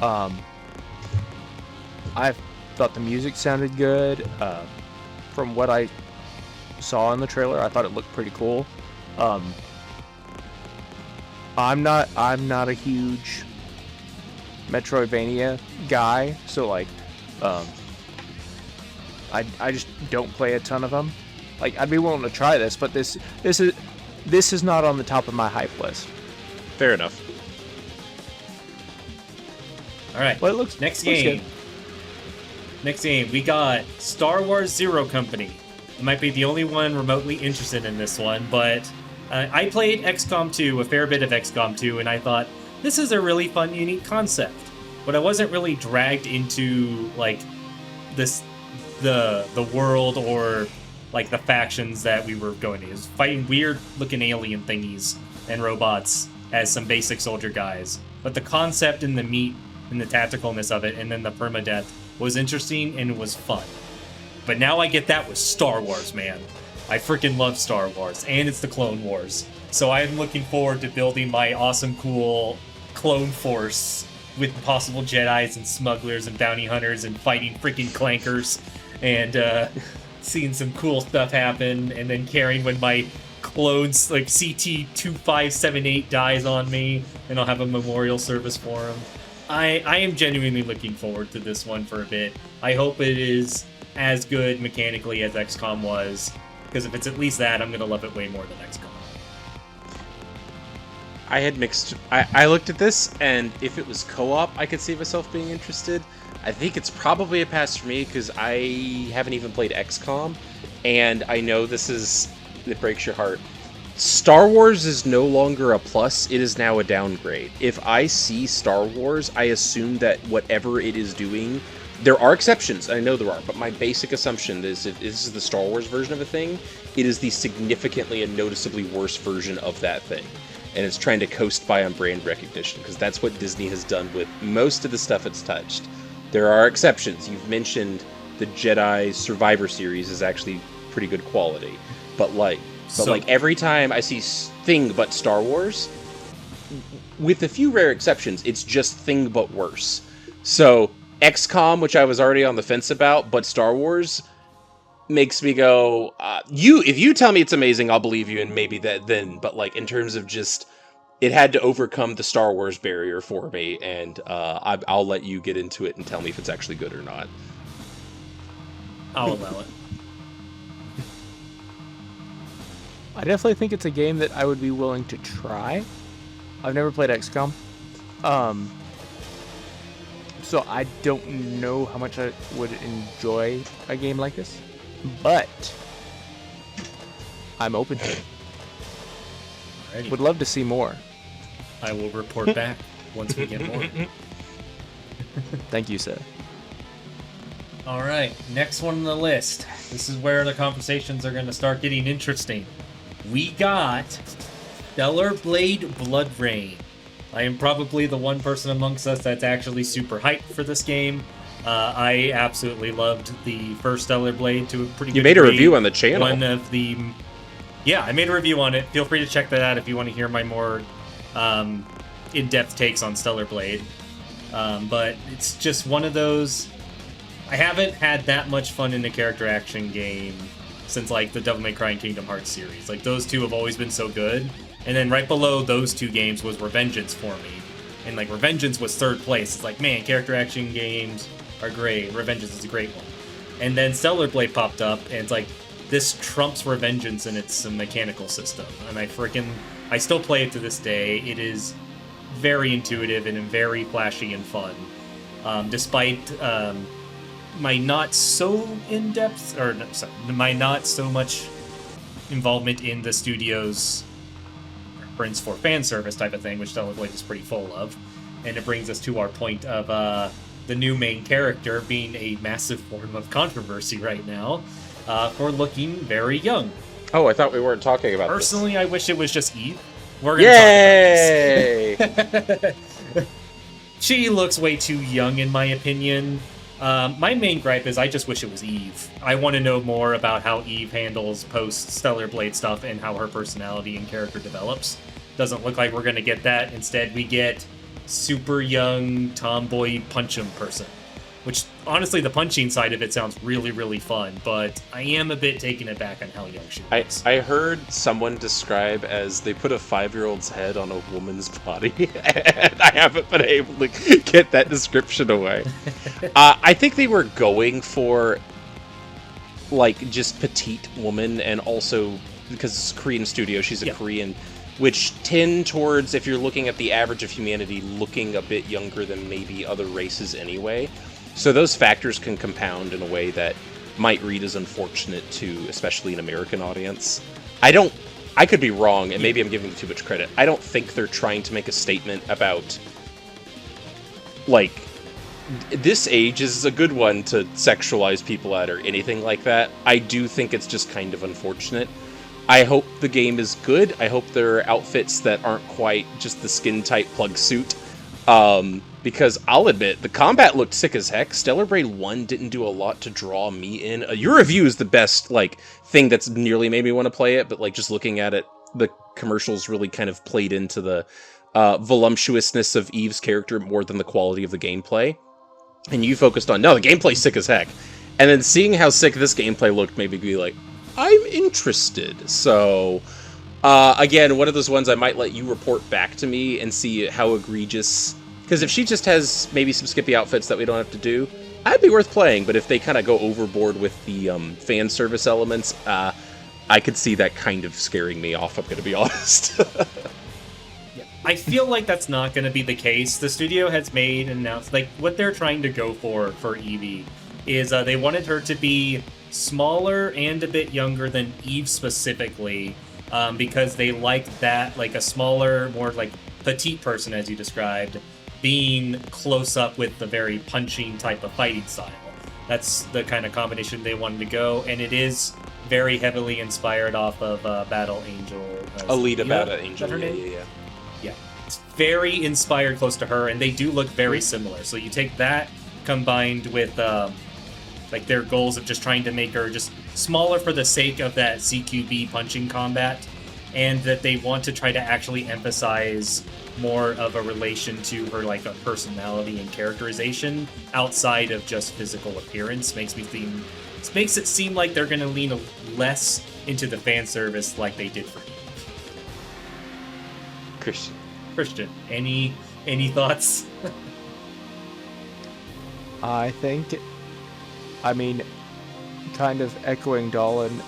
I thought the music sounded good. From what I saw in the trailer, I thought it looked pretty cool. I'm not a huge Metroidvania guy, so like, I just don't play a ton of them. Like, I'd be willing to try this, but this is not on the top of my hype list.
Fair enough.
All right.
Well, it looks
next
looks
game.
good.
Next game, we got Star Wars Zero Company. I might be the only one remotely interested in this one, but I played XCOM 2, a fair bit of XCOM 2, and I thought, this is a really fun, unique concept. But I wasn't really dragged into, like, the world or, like, the factions that we were going to. It was fighting weird-looking alien thingies and robots as some basic soldier guys. But the concept and the meat and the tacticalness of it, and then the permadeath was interesting and was fun. But now I get that with Star Wars, man. I freaking love Star Wars, and it's the Clone Wars. So I'm looking forward to building my awesome, cool clone force with possible Jedis and smugglers and bounty hunters and fighting freaking clankers and seeing some cool stuff happen, and then caring when my clones, like CT2578, dies on me, and I'll have a memorial service for him. I am genuinely looking forward to this one for a bit. I hope it is as good mechanically as XCOM was, because if it's at least that, I'm going to love it way more than XCOM.
I had mixed... I looked at this, and if it was co-op, I could see myself being interested. I think it's probably a pass for me, because I haven't even played XCOM, and I know it breaks your heart. Star Wars is no longer a plus, it is now a downgrade. If I see Star Wars, I assume that whatever it is doing... There are exceptions, I know there are, but my basic assumption is if this is the Star Wars version of a thing, it is the significantly and noticeably worse version of that thing. And it's trying to coast by on brand recognition, because that's what Disney has done with most of the stuff it's touched. There are exceptions. You've mentioned the Jedi Survivor series is actually pretty good quality. But every time I see thing but Star Wars, with a few rare exceptions, it's just thing but worse. So XCOM, which I was already on the fence about, but Star Wars makes me go, if you tell me it's amazing, I'll believe you, and maybe that then. But in terms of just, it had to overcome the Star Wars barrier for me, and I'll let you get into it and tell me if it's actually good or not.
I'll allow it.
I definitely think it's a game that I would be willing to try. I've never played XCOM. So I don't know how much I would enjoy a game like this. But I'm open to it.
Alrighty.
Would love to see more.
I will report back once we get more.
Thank you, sir.
All right, next one on the list. This is where the conversations are going to start getting interesting. We got Stellar Blade Blood Rain. I am probably the one person amongst us that's actually super hyped for this game. I absolutely loved the first Stellar Blade to a pretty good
You made a
degree.
review on the channel.
Yeah, I made a review on it. Feel free to check that out if you want to hear my more in-depth takes on Stellar Blade. But it's just one of those... I haven't had that much fun in a character action game since the Devil May Cry and Kingdom Hearts series. Those two have always been so good. And then right below those two games was Revengeance for me. And Revengeance was third place. It's man, character action games are great. Revengeance is a great one. And then Stellar Blade popped up, and it's this trumps Revengeance in its mechanical system. And I still play it to this day. It is very intuitive and very flashy and fun. Despite my not so in-depth, my not so much involvement in the studio's preference for fan service type of thing, which Stellar Blade is pretty full of. And it brings us to our point of the new main character being a massive form of controversy right now for looking very young.
Oh, I thought we weren't talking about
Personally,
this.
I wish it was just Eve. We're going to talk about this. She looks way too young, in my opinion. My main gripe is I just wish it was Eve. I want to know more about how Eve handles post-Stellar Blade stuff and how her personality and character develops. Doesn't look like we're going to get that. Instead, we get super young tomboy punch-em person. Which, honestly, the punching side of it sounds really, really fun, but I am a bit taken aback on how young she is.
I heard someone describe as they put a 5-year-old's head on a woman's body, and I haven't been able to get that description away. I think they were going for, just petite woman, and also, because it's a Korean studio, she's a Korean, which tend towards, if you're looking at the average of humanity, looking a bit younger than maybe other races anyway. So those factors can compound in a way that might read as unfortunate to, especially an American audience. I could be wrong, and maybe I'm giving them too much credit. I don't think they're trying to make a statement about, this age is a good one to sexualize people at or anything like that. I do think it's just kind of unfortunate. I hope the game is good. I hope there are outfits that aren't quite just the skin-tight plug suit. because I'll admit, the combat looked sick as heck. Stellar Blade 1 didn't do a lot to draw me in. Your review is the best, like, thing that's nearly made me want to play it, but, like, just looking at it, the commercials really kind of played into the voluptuousness of Eve's character more than the quality of the gameplay. And you focused on, no, the gameplay's sick as heck. And then seeing how sick this gameplay looked made me be like, I'm interested. So, again, one of those ones I might let you report back to me and see how egregious... Because if she just has maybe some skippy outfits that we don't have to do, that'd be worth playing. But if they kind of go overboard with the fan service elements, I could see that kind of scaring me off, I'm going to be honest.
I feel like that's not going to be the case. The studio has made and announced, like, what they're trying to go for Eevee is they wanted her to be smaller and a bit younger than Eve specifically, because they like that, like, a smaller, more, like, petite person, as you described, being close up with the very punching type of fighting style. That's the kind of combination they wanted to go, and it is very heavily inspired off of Battle Angel.
Alita Battle Angel, yeah.
Yeah, it's very inspired close to her, and they do look very similar. So you take that combined with like their goals of just trying to make her just smaller for the sake of that CQB punching combat, and that they want to try to actually emphasize more of a relation to her, like a personality and characterization outside of just physical appearance. Makes it seem like they're going to lean less into the fan service like they did for Eve. Christian, any thoughts?
I think, I mean, kind of echoing Dallen,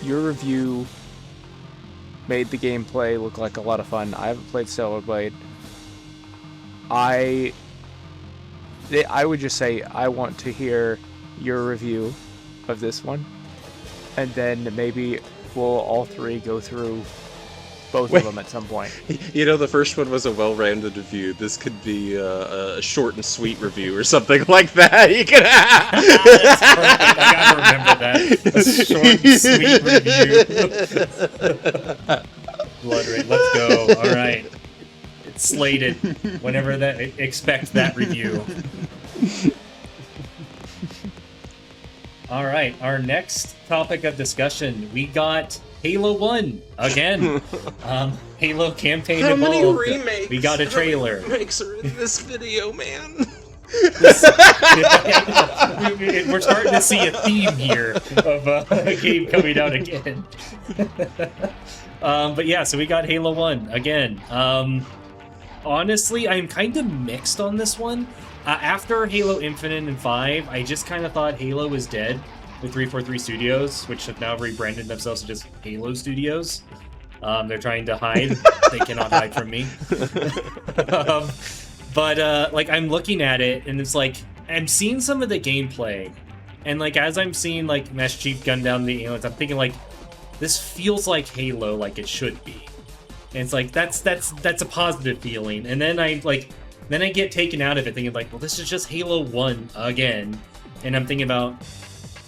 your review made the gameplay look like a lot of fun. I haven't played Stellar Blade. I would just say I want to hear your review of this one, and then maybe we'll all three go through both of them at some point.
You know, the first one was a well-rounded review. This could be a short and sweet review or something like that. You can
That's perfect. I gotta remember that. A short and sweet review. Blood rate. Let's go. All right. It's slated. Whenever that, expect that review. All right. Our next topic of discussion, we got Halo 1 again. Halo campaign
How many
evolved.
remakes?
We got a trailer.
How many remakes are in this video, man?
We're starting to see a theme here of a game coming out again. But yeah, so we got Halo 1 again. Honestly, I'm kind of mixed on this one. After Halo Infinite and 5, I just kind of thought Halo was dead with 343 Studios, which have now rebranded themselves to just Halo Studios. They're trying to hide. They cannot hide from me. But like, I'm looking at it, and it's like, I'm seeing some of the gameplay, and like, as I'm seeing like Master Chief gun down the aliens, I'm thinking like, this feels like Halo, like it should be. And it's like, that's a positive feeling. And then I get taken out of it thinking like, well, this is just Halo 1 again. And I'm thinking about,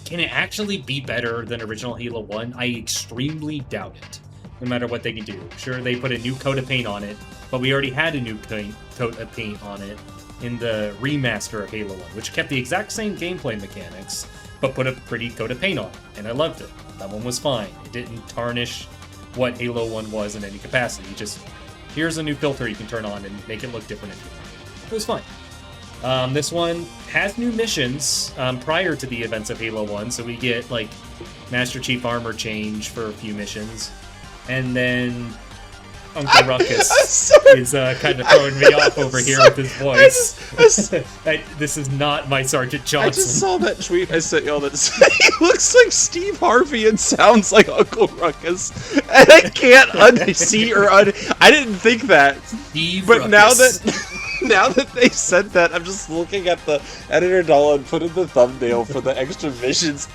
can it actually be better than original Halo 1? I extremely doubt it, no matter what they can do. Sure, they put a new coat of paint on it, but we already had a new coat of paint on it in the remaster of Halo 1, which kept the exact same gameplay mechanics, but put a pretty coat of paint on it, and I loved it. That one was fine. It didn't tarnish what Halo 1 was in any capacity. Just, here's a new filter you can turn on and make it look different. It was fine. This one has new missions prior to the events of Halo 1, so we get, like, Master Chief armor change for a few missions, and then Uncle Ruckus is kind of throwing me off over here with his voice. This is not my Sergeant Johnson.
I just saw that tweet I sent y'all that said he looks like Steve Harvey and sounds like Uncle Ruckus, and I can't unsee or I didn't think that.
Steve
but
Ruckus.
Now that they said that, I'm just looking at the editor Dallen put in the thumbnail for the extra missions,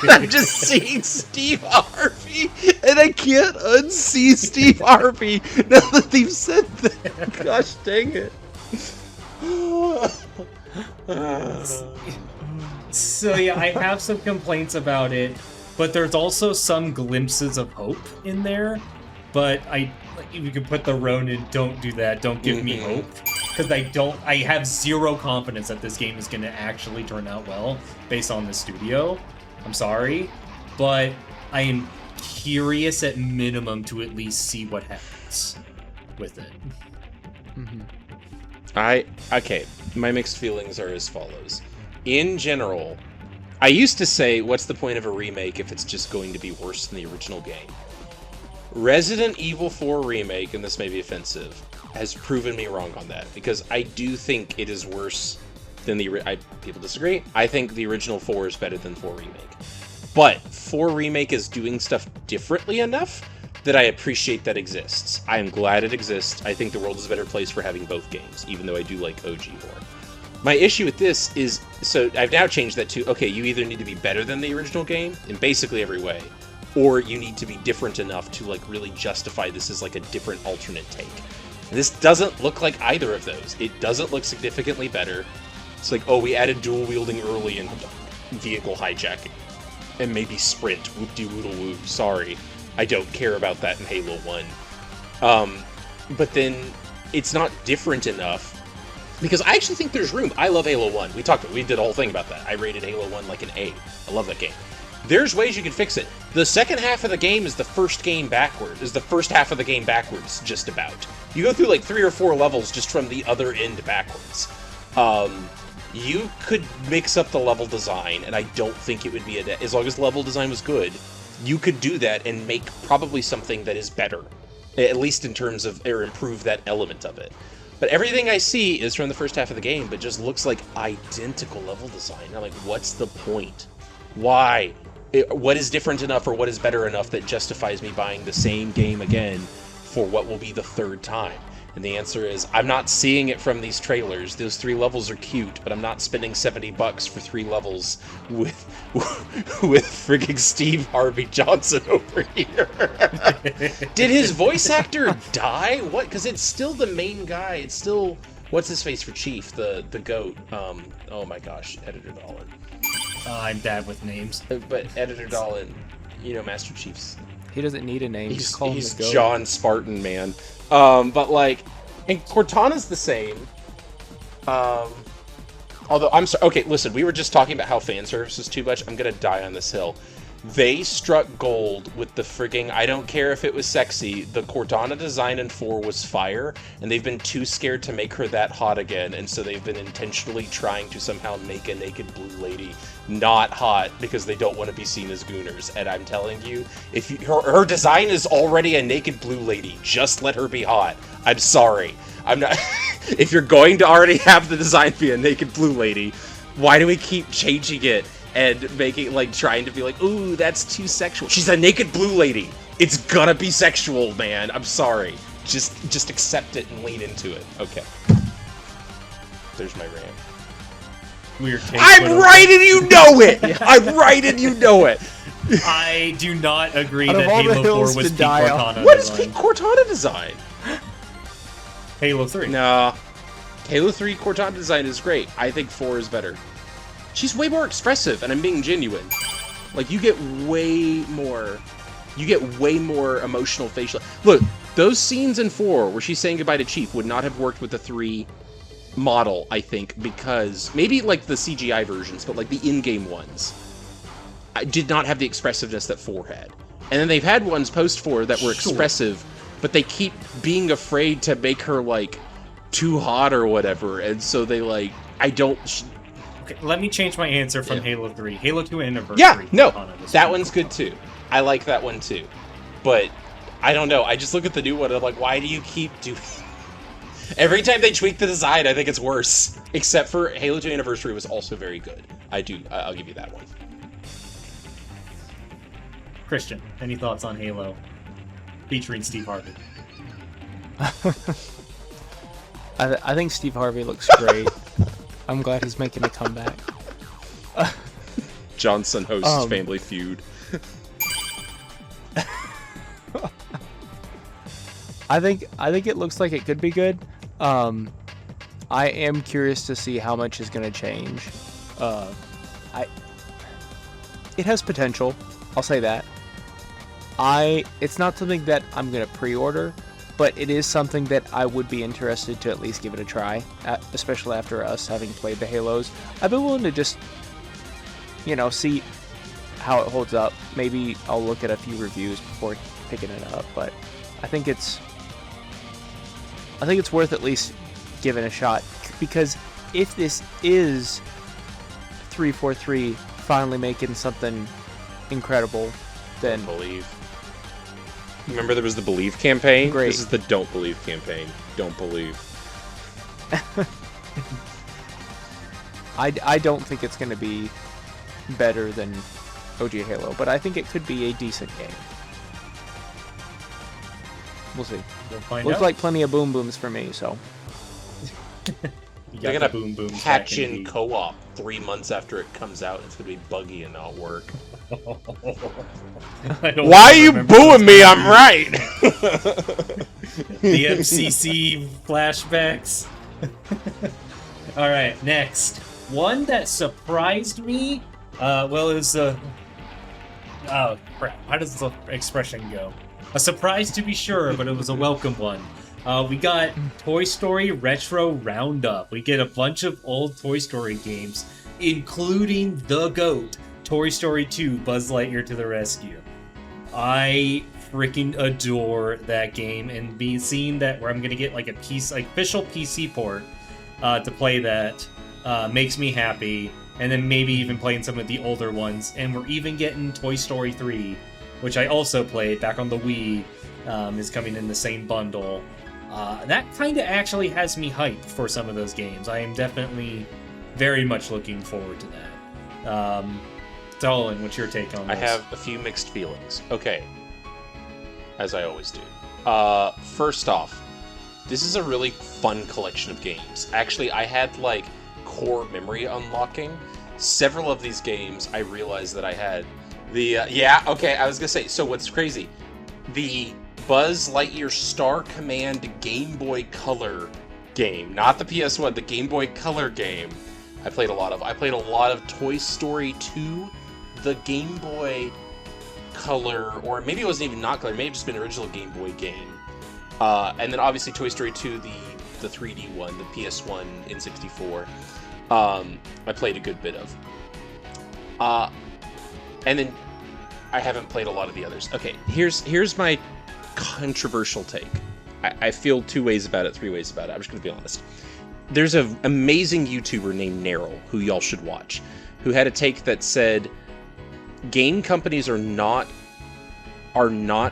and I'm just seeing Steve Harvey, and I can't unsee Steve Harvey now that they've said that. Gosh dang it.
So yeah, I have some complaints about it, but there's also some glimpses of hope in there. But you can put the Ronin, don't do that, don't give me hope. because I have zero confidence that this game is going to actually turn out well based on the studio. I'm sorry, but I am curious at minimum to at least see what happens with it.
Okay, my mixed feelings are as follows. In general, I used to say, what's the point of a remake if it's just going to be worse than the original game? Resident Evil 4 Remake, and this may be offensive, has proven me wrong on that, because I do think it is worse than people disagree. I think the original 4 is better than 4 Remake. But 4 Remake is doing stuff differently enough that I appreciate that exists. I am glad it exists. I think the world is a better place for having both games, even though I do like OG more. My issue with this is, so I've now changed that to, okay, you either need to be better than the original game in basically every way, or you need to be different enough to like really justify this as like a different alternate take. And this doesn't look like either of those. It doesn't look significantly better. It's like, oh, we added dual wielding early in vehicle hijacking. And maybe sprint, whoop-de-woodle-woo, sorry. I don't care about that in Halo 1. But then it's not different enough, because I actually think there's room. I love Halo 1. We did a whole thing about that. I rated Halo 1 like an A. I love that game. There's ways you can fix it. The second half of the game is the first half of the game backwards, just about. You go through like 3 or 4 levels just from the other end backwards. You could mix up the level design, and I don't think it would be as long as the level design was good, you could do that and make probably something that is better, at least in terms of, or improve that element of it. But everything I see is from the first half of the game, but just looks like identical level design. I'm like, what's the point? Why? What is different enough or what is better enough that justifies me buying the same game again for what will be the 3rd time? And the answer is, I'm not seeing it from these trailers. Those 3 levels are cute, but I'm not spending $70 for 3 levels with frigging Steve Harvey Johnson over here. Did his voice actor die? What? Because it's still the main guy. It's still, what's his face for Chief, the goat. Oh my gosh, Editor Dallen.
I'm bad with names.
But Editor Dallen, you know, Master Chief's.
He doesn't need a name.
He's
call him the goat.
John Spartan, man. But like, and Cortana's the same. Although, I'm sorry. Okay, listen, we were just talking about how fan service is too much. I'm gonna die on this hill. They struck gold with the frigging, I don't care if it was sexy, the Cortana design in 4 was fire, and they've been too scared to make her that hot again, and so they've been intentionally trying to somehow make a naked blue lady not hot because they don't want to be seen as gooners. And I'm telling you, if her design is already a naked blue lady, just let her be hot. I'm sorry. I'm not. If you're going to already have the design be a naked blue lady, why do we keep changing it and making, like, trying to be like, ooh, that's too sexual? She's a naked blue lady. It's gonna be sexual, man. I'm sorry. Just accept it and lean into it. Okay. There's my rant.
Weird take.
I'm right and you know it! I'm right and you know it!
I do not agree
Out
that
of all the
Halo 4
hills
was
to
peak
die on.
Cortana
What is
design.
peak Cortana design?
Halo 3.
Nah. Halo 3 Cortana design is great. I think 4 is better. She's way more expressive, and I'm being genuine. Like, you get way more emotional facial... Look, those scenes in 4 where she's saying goodbye to Chief would not have worked with the 3 model, I think, because... Maybe, like, the CGI versions, but, like, the in-game ones did not have the expressiveness that 4 had. And then they've had ones post-4 that were expressive, but they keep being afraid to make her, like, too hot or whatever, and so they, like... I don't...
Okay, let me change my answer from Halo 3. Halo 2 Anniversary.
Yeah, no,
Cortana
that one's good too. I like that one too. But, I don't know, I just look at the new one and I'm like, why do you keep doing... Every time they tweak the design, I think it's worse. Except for Halo 2 Anniversary was also very good. I'll give you that one.
Christian, any thoughts on Halo featuring Steve Harvey?
I think Steve Harvey looks great. I'm glad he's making a comeback.
Johnson hosts Family Feud.
I think it looks like it could be good. I am curious to see how much is going to change. It has potential. I'll say that. It's not something that I'm going to pre-order, but it is something that I would be interested to at least give it a try, especially after us having played the Halos. I've been willing to just, see how it holds up. Maybe I'll look at a few reviews before picking it up, but I think it's worth at least giving a shot, because if this is 343 finally making something incredible, then
Don't believe. Remember there was the Believe campaign?
Great.
This is the Don't Believe campaign. Don't believe.
I don't think it's going to be better than OG Halo, but I think it could be a decent game. We'll see.
We'll find
Looks
out.
like plenty of boom booms for me, so.
You
They're
got
gonna
the boom boom
patch in co-op 3 months after it comes out. It's gonna be buggy and not work. Why are you booing me? I'm right.
The MCC flashbacks. All right, next one that surprised me. It was oh crap! How does the expression go? A surprise to be sure, but it was a welcome one. We got Toy Story Retro Roundup. We get a bunch of old Toy Story games, including the GOAT, Toy Story 2, Buzz Lightyear to the Rescue. I freaking adore that game, and seeing that where I'm gonna get like a official PC port to play that makes me happy. And then maybe even playing some of the older ones, and we're even getting Toy Story 3, which I also played back on the Wii, is coming in the same bundle. That kind of actually has me hyped for some of those games. I am definitely very much looking forward to that. Dallen, what's your take on this?
I have a few mixed feelings. Okay. As I always do. First off, this is a really fun collection of games. Actually, I had, core memory unlocking. Several of these games, I realized that I had I was gonna say, so what's crazy? The Buzz Lightyear Star Command Game Boy Color game, not the PS1, the Game Boy Color game, I played a lot of. I played a lot of Toy Story 2, the Game Boy Color, or maybe it wasn't even not color, it may have just been an original Game Boy game. And then obviously Toy Story 2, the 3D one, the PS1 N64, I played a good bit of. And then I haven't played a lot of the others. Okay, here's my controversial take. I feel 2 ways about it, 3 ways about it. I'm just going to be honest. There's an amazing YouTuber named Neryl, who y'all should watch, who had a take that said game companies are not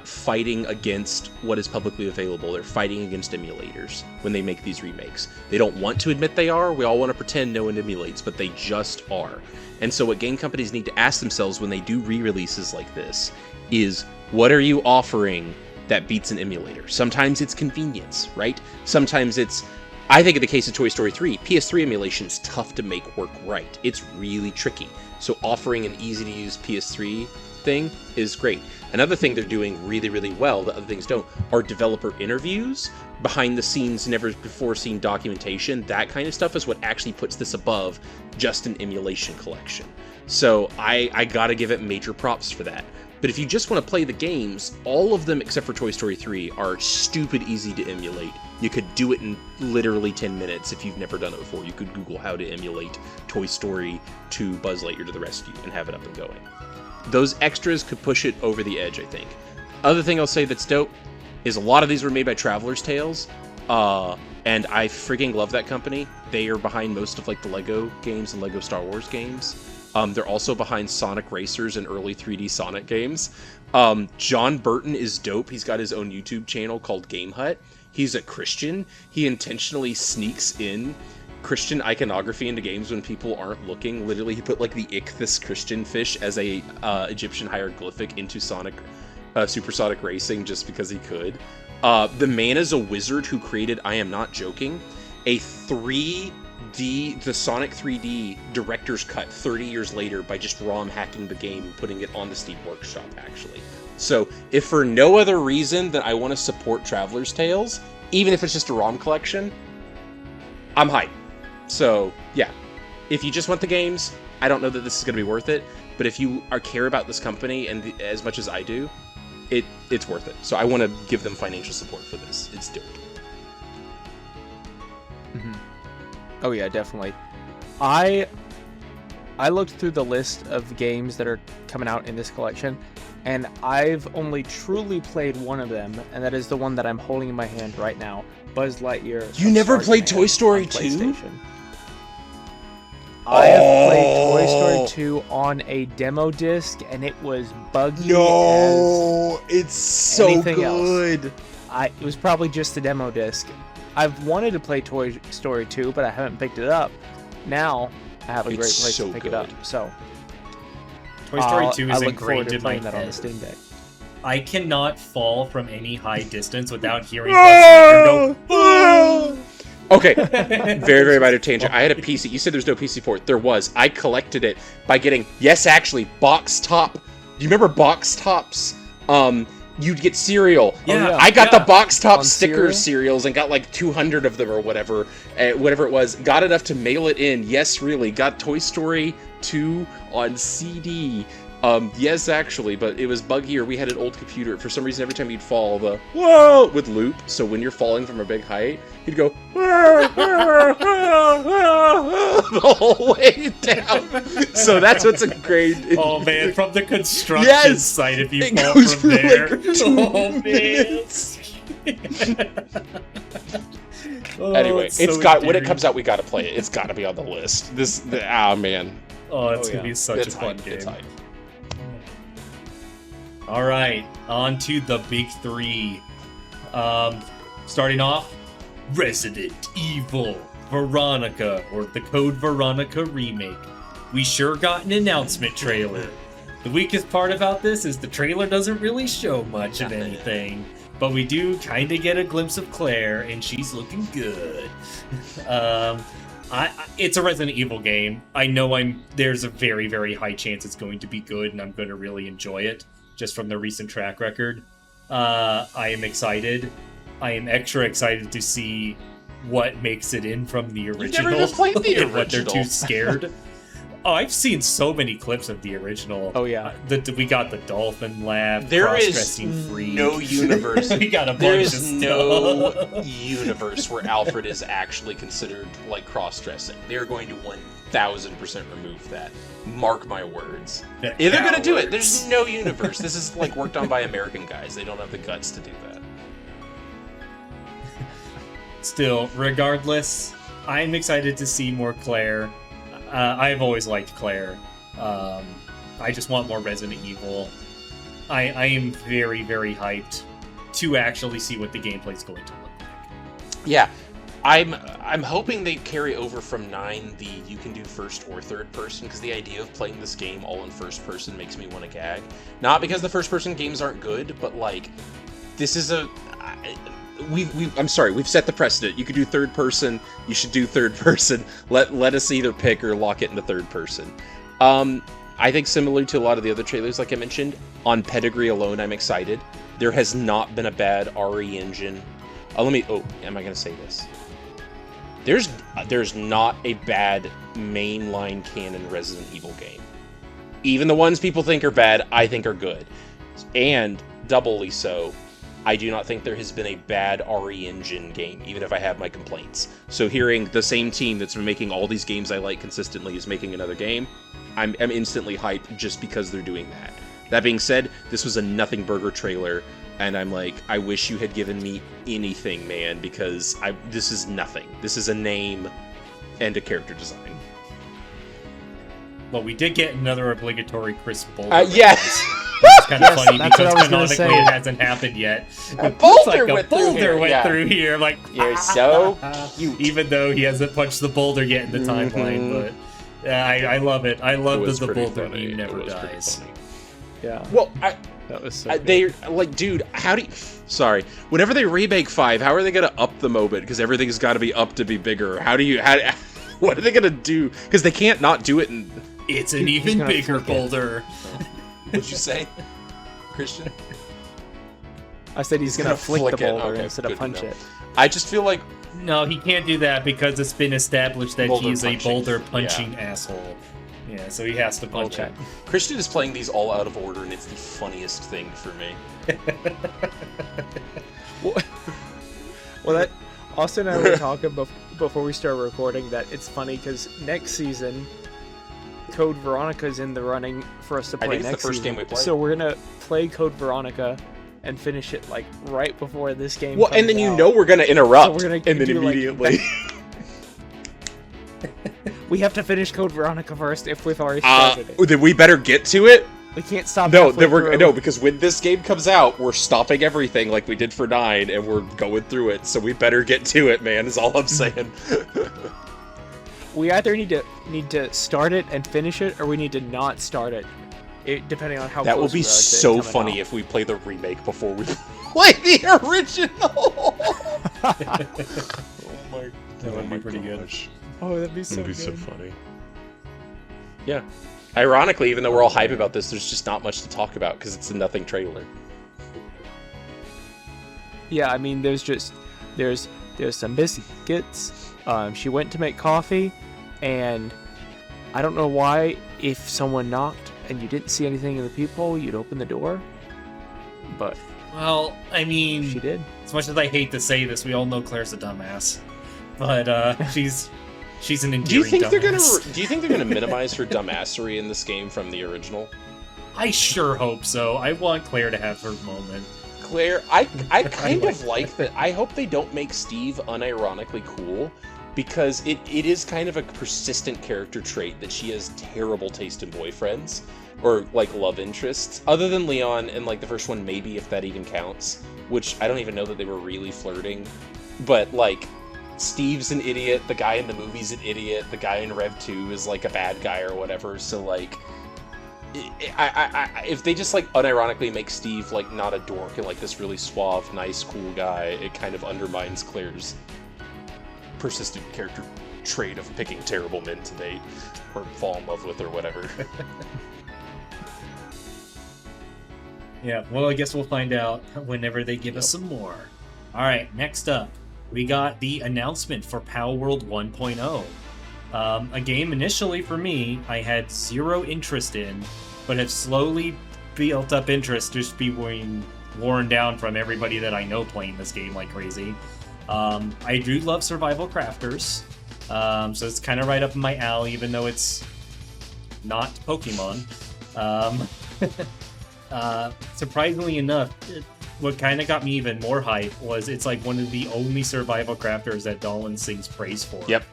fighting against what is publicly available. They're fighting against emulators when they make these remakes. They don't want to admit they are. We all want to pretend no one emulates, but they just are. And so what game companies need to ask themselves when they do re-releases like this is, what are you offering that beats an emulator? Sometimes it's convenience, right? Sometimes it's, I think in the case of Toy Story 3, PS3 emulation is tough to make work right. It's really tricky. So offering an easy-to-use PS3 thing is great. Another thing they're doing really, really well that other things don't are developer interviews, behind the scenes, never before seen documentation. That kind of stuff is what actually puts this above just an emulation collection. So I gotta give it major props for that. But if you just want to play the games, all of them except for Toy Story 3 are stupid easy to emulate. You could do it in literally 10 minutes if you've never done it before. You could Google how to emulate Toy Story 2 Buzz Lightyear to the Rescue and have it up and going. Those extras could push it over the edge, I think. Other thing I'll say that's dope is a lot of these were made by Traveler's Tales, and I freaking love that company. They are behind most of the Lego games and Lego Star Wars games. They're also behind Sonic Racers and early 3D Sonic games. John Burton is dope. He's got his own YouTube channel called Game Hut. He's a Christian. He intentionally sneaks in Christian iconography into games when people aren't looking. Literally, he put the ichthys Christian fish as a Egyptian hieroglyphic into Supersonic Racing just because he could. The man is a wizard who created, I am not joking, a the Sonic 3D director's cut 30 years later by just ROM hacking the game and putting it on the Steam Workshop, actually. So, if for no other reason than I want to support Traveler's Tales, even if it's just a ROM collection, I'm hyped. So, yeah. If you just want the games, I don't know that this is going to be worth it, but if you care about this company and as much as I do, it's worth it. So I want to give them financial support for this. It's dope.
Mm-hmm. Oh yeah, definitely. I looked through the list of games that are coming out in this collection, and I've only truly played one of them, and that is the one that I'm holding in my hand right now, Buzz Lightyear.
You never played Toy Story 2?
I have played Toy Story 2 on a demo disc, and it was buggy as
it's so
anything
good.
else. It was probably just a demo disc. I've wanted to play Toy Story 2, but I haven't picked it up. Now I have a great place to pick it up. So
Toy Story 2 is
I look forward
ingrained
to
in my
playing that on the
head.
Steam Deck.
I cannot fall from any high distance without hearing Buzz Lightyear go.
Okay, very, very minor tangent. I had a PC. You said there's no PC port. There was. I collected it by getting, box top. Do you remember box tops? You'd get cereal.
Yeah,
I got the box top
On
stickers cereals and got like 200 of them or whatever it was. Got enough to mail it in. Yes, really. Got Toy Story 2 on CD. Yes, actually, but it was buggier. We had an old computer. For some reason, every time you'd fall, the whoa would loop. So when you're falling from a big height, you'd go the whole way down. So that's what's engraved.
Oh man, from the construction
Yes!
site, if you
It
fall
goes
from
for,
there.
like, 2
oh man.
minutes.
Oh,
Anyway,
it's
it's
so
got when it
endearing.
comes out, we gotta play it. It's gotta be on the list. Man,
Oh, it's
Oh,
gonna
yeah.
be such
it's
a fun
hype.
game.
It's hype.
All right, on to the big three. Starting off, Resident Evil Veronica, or the Code Veronica remake. We sure got an announcement trailer. The weakest part about this is the trailer doesn't really show much of anything, but we do kind of get a glimpse of Claire, and she's looking good. It's a Resident Evil game. I know there's a very, very high chance it's going to be good, and I'm going to really enjoy it, just from the recent track record. I am excited. I am extra excited to see what makes it in from the original.
never even played the
and what they're
original.
too scared. Oh, I've seen so many clips of the original.
Oh yeah.
We got the dolphin lab,
There is
cross-dressing freak.
no universe.
We got a bunch
There
of
is no
stuff.
universe where Alfred is actually considered like cross-dressing. They're going to 1000% remove that. Mark my words.
The
If they're gonna do it,
cowards.
there's no universe. This is like worked on by American guys. They don't have the guts to do that.
Still, regardless, I'm excited to see more Claire. I've always liked Claire. I just want more Resident Evil. I am very, very hyped to actually see what the gameplay's going to look like.
Yeah, I'm hoping they carry over from 9 the you can do first or third person, because the idea of playing this game all in first person makes me want to gag. Not because the first person games aren't good, but like this is we've set the precedent. You could do third person, you should do third person. Let us either pick or lock it into third person. I think similar to a lot of the other trailers, like I mentioned, on pedigree alone, I'm excited. There has not been a bad RE engine. Am I gonna say this? There's not a bad mainline canon Resident Evil game. Even the ones people think are bad, I think are good. And doubly so, I do not think there has been a bad RE engine game, even if I have my complaints. So hearing the same team that's been making all these games I like consistently is making another game, I'm instantly hyped just because they're doing that. That being said, this was a nothing burger trailer, and I'm like, I wish you had given me anything, man, because this is nothing. This is a name and a character design.
Well, we did get another obligatory Chris Boulder.
Yes!
It's kind of funny
that's
because
what I was gonna
canonically
say.
it hasn't happened yet.
A
It's
boulder
like a
went through
boulder
here,
went
yeah.
through here. I'm like,
You're so cute.
even though he hasn't punched the boulder yet in the
Mhm.
timeline, but I love it. I love
It was
that the
pretty
boulder
funny.
meme never
It was pretty
dies.
funny.
Yeah.
Well,
That was so good.
they like, dude. How do you? Sorry. Whenever they remake 5, how are they gonna up the moment? Because everything's got to be up to be bigger. How do you? What are they gonna do? Because they can't not do it.
It's an
He's
even
gonna
bigger
flick it.
boulder.
What'd you say, Christian?
I said he's gonna flick the boulder instead of punch it.
I just feel like
No, he can't do that because it's been established that
Boulder
he's a
punching.
boulder punching asshole. Yeah, so he has to punch
Okay.
it.
Christian is playing these all out of order, and it's the funniest thing for me.
Well, that Austin and I were talking before we started recording that it's funny because next season, Code Veronica's in the running for us to play
think it's the
next
first
season.
game we play.
So we're gonna play Code Veronica and finish it like right before this game.
Well,
comes
and then you
out.
know we're gonna interrupt,
So we're gonna
and then
do, like,
immediately.
We have to finish Code Veronica first if we've already started it.
Then we better get to it.
We can't stop.
No,
halfway through.
no, because when this game comes out, we're stopping everything like we did for 9, and we're going through it. So we better get to it, man. Is all I'm saying.
We either need to start it and finish it, or we need to not start it. Depending on how
That will
close
be
we are to it
so
coming
funny
out.
if we play the remake before we play the original. Oh my!
That would be pretty good.
Oh, that'd be so
That'd be
good.
so funny. Yeah. Ironically, even though we're all hype about this, there's just not much to talk about because it's a nothing trailer.
Yeah, I mean, there's some biscuits. She went to make coffee, and I don't know why. If someone knocked and you didn't see anything in the peephole, you'd open the door. But
Well, I mean,
she did.
as much as I hate to say this, we all know Claire's a dumbass. But she's an endearing
Do you think
dumbass.
Do you think they're gonna minimize her dumbassery in this game from the original?
I sure hope so. I want Claire to have her moment.
Claire, I kind of like that. I hope they don't make Steve unironically cool, because it is kind of a persistent character trait that she has terrible taste in boyfriends or like love interests, other than Leon and like the first one, maybe, if that even counts, which I don't even know that they were really flirting. But like, Steve's an idiot, the guy in the movie's an idiot, the guy in Rev 2 is like a bad guy or whatever, so like, if they just like unironically make Steve like not a dork and like this really suave, nice, cool guy, it kind of undermines Claire's persistent character trait of picking terrible men to date or fall in love with or whatever.
Yeah, well, I guess we'll find out whenever they give us some more. All right, next up, we got the announcement for Palworld 1.0. A game initially for me I had zero interest in, but have slowly built up interest just being worn down from everybody that I know playing this game like crazy. I do love survival crafters, so it's kind of right up my alley, even though it's not Pokemon. Surprisingly enough, what kind of got me even more hype was it's like one of the only survival crafters that Dallen sings praise for.
Yep.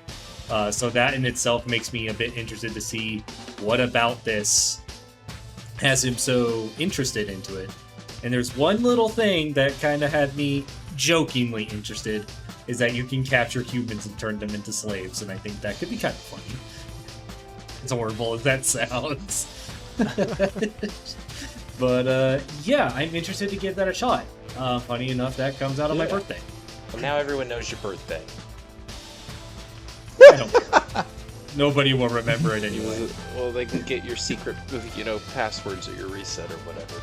So that in itself makes me a bit interested to see what about this has him so interested into it. And there's one little thing that kind of had me jokingly interested, is that you can capture humans and turn them into slaves, and I think that could be kind of funny. As horrible as that sounds. But yeah, I'm interested to give that a shot. Funny enough, that comes out on my birthday.
Well, now everyone knows your birthday.
I don't care. Nobody will remember it anyway.
Well, they can get your secret, passwords at your reset or whatever.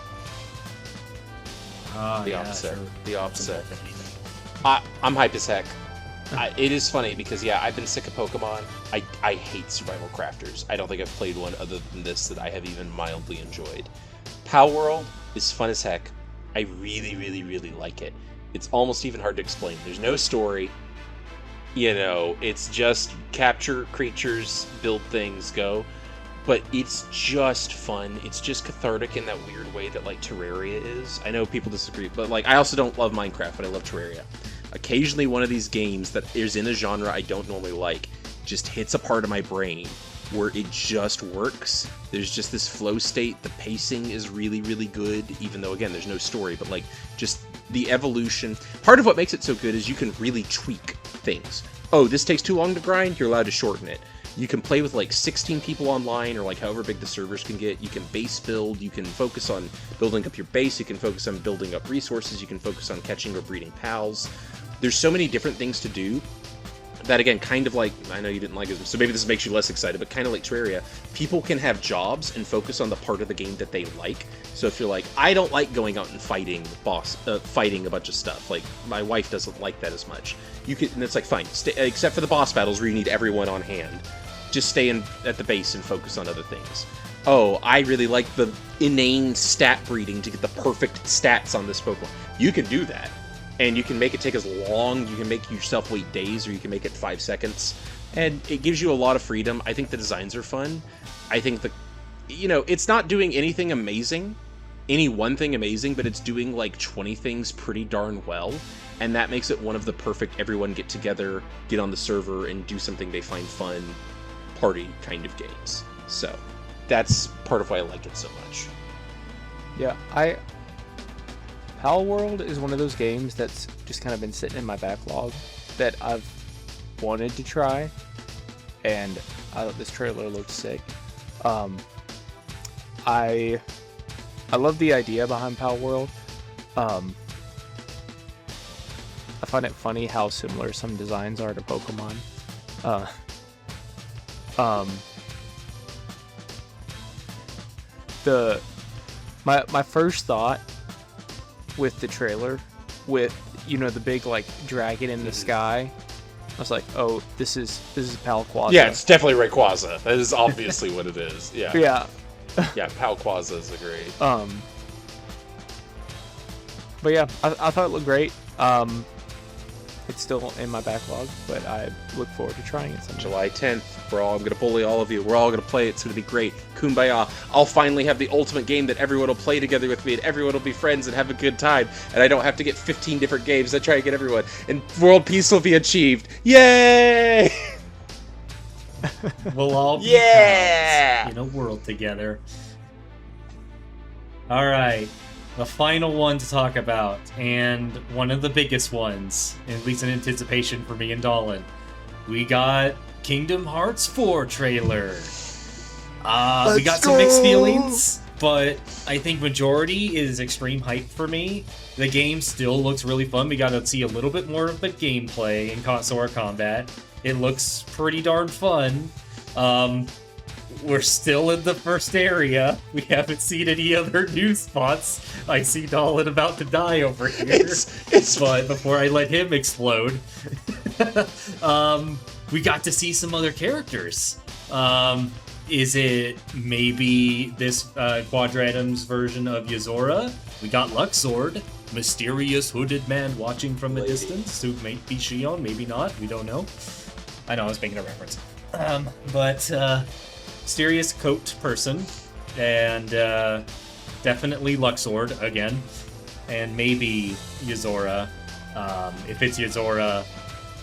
The offset.
Sure.
The offset. I'm hype as heck. It is funny because, yeah, I've been sick of Pokemon. I hate survival crafters. I don't think I've played one other than this that I have even mildly enjoyed. Palworld is fun as heck. I really, really, really like it. It's almost even hard to explain. There's no story. It's just capture creatures, build things, go. But it's just fun. It's just cathartic in that weird way that, like, Terraria is. I know people disagree, but, like, I also don't love Minecraft, but I love Terraria. Occasionally one of these games that is in a genre I don't normally like just hits a part of my brain where it just works. There's just this flow state. The pacing is really, really good, even though, again, there's no story, but, like, just the evolution. Part of what makes it so good is you can really tweak things. Oh, this takes too long to grind? You're allowed to shorten it. You can play with like 16 people online, or like however big the servers can get. You can base build, you can focus on building up your base, you can focus on building up resources, you can focus on catching or breeding pals. There's so many different things to do that, again, kind of like, I know you didn't like it, so maybe this makes you less excited, but kind of like Terraria, people can have jobs and focus on the part of the game that they like. So if you're like, I don't like going out and fighting fighting a bunch of stuff, like my wife doesn't like that as much, you can, and it's like, fine, except for the boss battles where you need everyone on hand. just stay at the base and focus on other things. Oh, I really like the inane stat breeding to get the perfect stats on this Pokemon. You can do that. And you can make it take as long, you can make yourself wait days, or you can make it 5 seconds. And it gives you a lot of freedom. I think the designs are fun. I think it's not doing anything amazing, any one thing amazing, but it's doing like 20 things pretty darn well. And that makes it one of the perfect everyone get together, get on the server, and do something they find fun, party kind of games. So, that's part of why I like it so much.
Yeah, Palworld is one of those games that's just kind of been sitting in my backlog that I've wanted to try, and I thought this trailer looked sick. I love the idea behind Palworld. I find it funny how similar some designs are to Pokemon. My first thought with the trailer, with the big like dragon in the sky, I was like, oh, this is Palquaza.
Yeah, it's definitely Rayquaza. That is obviously what it is. Yeah.
Yeah.
Yeah, Palquaza is a great.
But yeah, I thought it looked great. It's still in my backlog, but I look forward to trying it someday.
July 10th, I'm going to bully all of you. We're all going to play it. It's going to be great. Kumbaya. I'll finally have the ultimate game that everyone will play together with me, and everyone will be friends and have a good time, and I don't have to get 15 different games. I try to get everyone, and world peace will be achieved. Yay!
We'll all be pals in a world together. All right. The final one to talk about, and one of the biggest ones, at least in anticipation for me and Dallen. We got Kingdom Hearts 4 trailer. We got some mixed feelings, but I think majority is extreme hype for me. The game still looks really fun. We got to see a little bit more of the gameplay in Sora combat. It looks pretty darn fun. We're still in the first area. We haven't seen any other new spots. I see Dallen about to die over here. But before I let him explode, we got to see some other characters. Is it maybe this Quadratum's version of Yozora? We got Luxord, mysterious hooded man watching from a distance. So might be Shion, maybe not. We don't know. I know I was making a reference. Mysterious coat person, and definitely Luxord again, and maybe Yozora. If it's Yozora,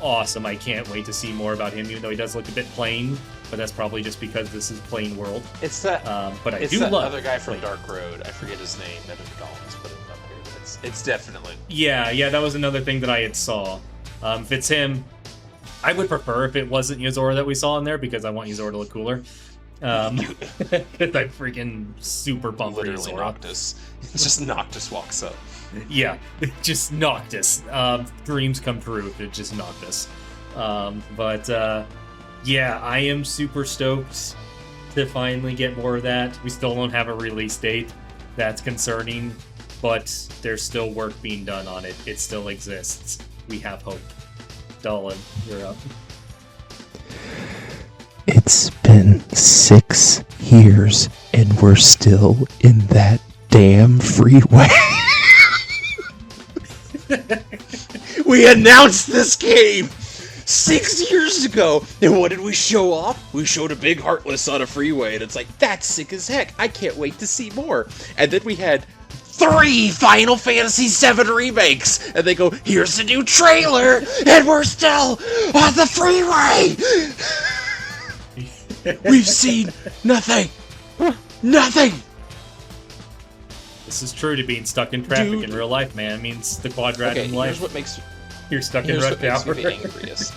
awesome. I can't wait to see more about him, even though he does look a bit plain, but that's probably just because this is plain world.
It's that.
But I
it's
do
that
love
other guy from
plain.
Dark Road. I forget his name. None of the Gollums put him up here, but it's definitely.
Yeah, that was another thing that I had saw. If it's him, I would prefer if it wasn't Yozora that we saw in there, because I want Yozora to look cooler. Because I freaking super pumped for
Literally
Yozora.
Noctis. It's just Noctis walks up.
Yeah, just Noctis. Dreams come true if it's just Noctis. Yeah, I am super stoked to finally get more of that. We still don't have a release date. That's concerning, but there's still work being done on it. It still exists. We have hope. Dallen, you're up.
It's been 6 years and we're still in that damn freeway.
We announced this game 6 years ago, and what did we show off? We showed a big Heartless on a freeway, and it's like, that's sick as heck. I can't wait to see more. And then we had 3 Final Fantasy VII remakes, and they go, here's the new trailer, and we're still on the freeway. We've seen nothing. Nothing.
This is true to being stuck in traffic in real life, man. It means the Quadratum life.
Here's what makes
You're stuck in rush hour.
me the angriest.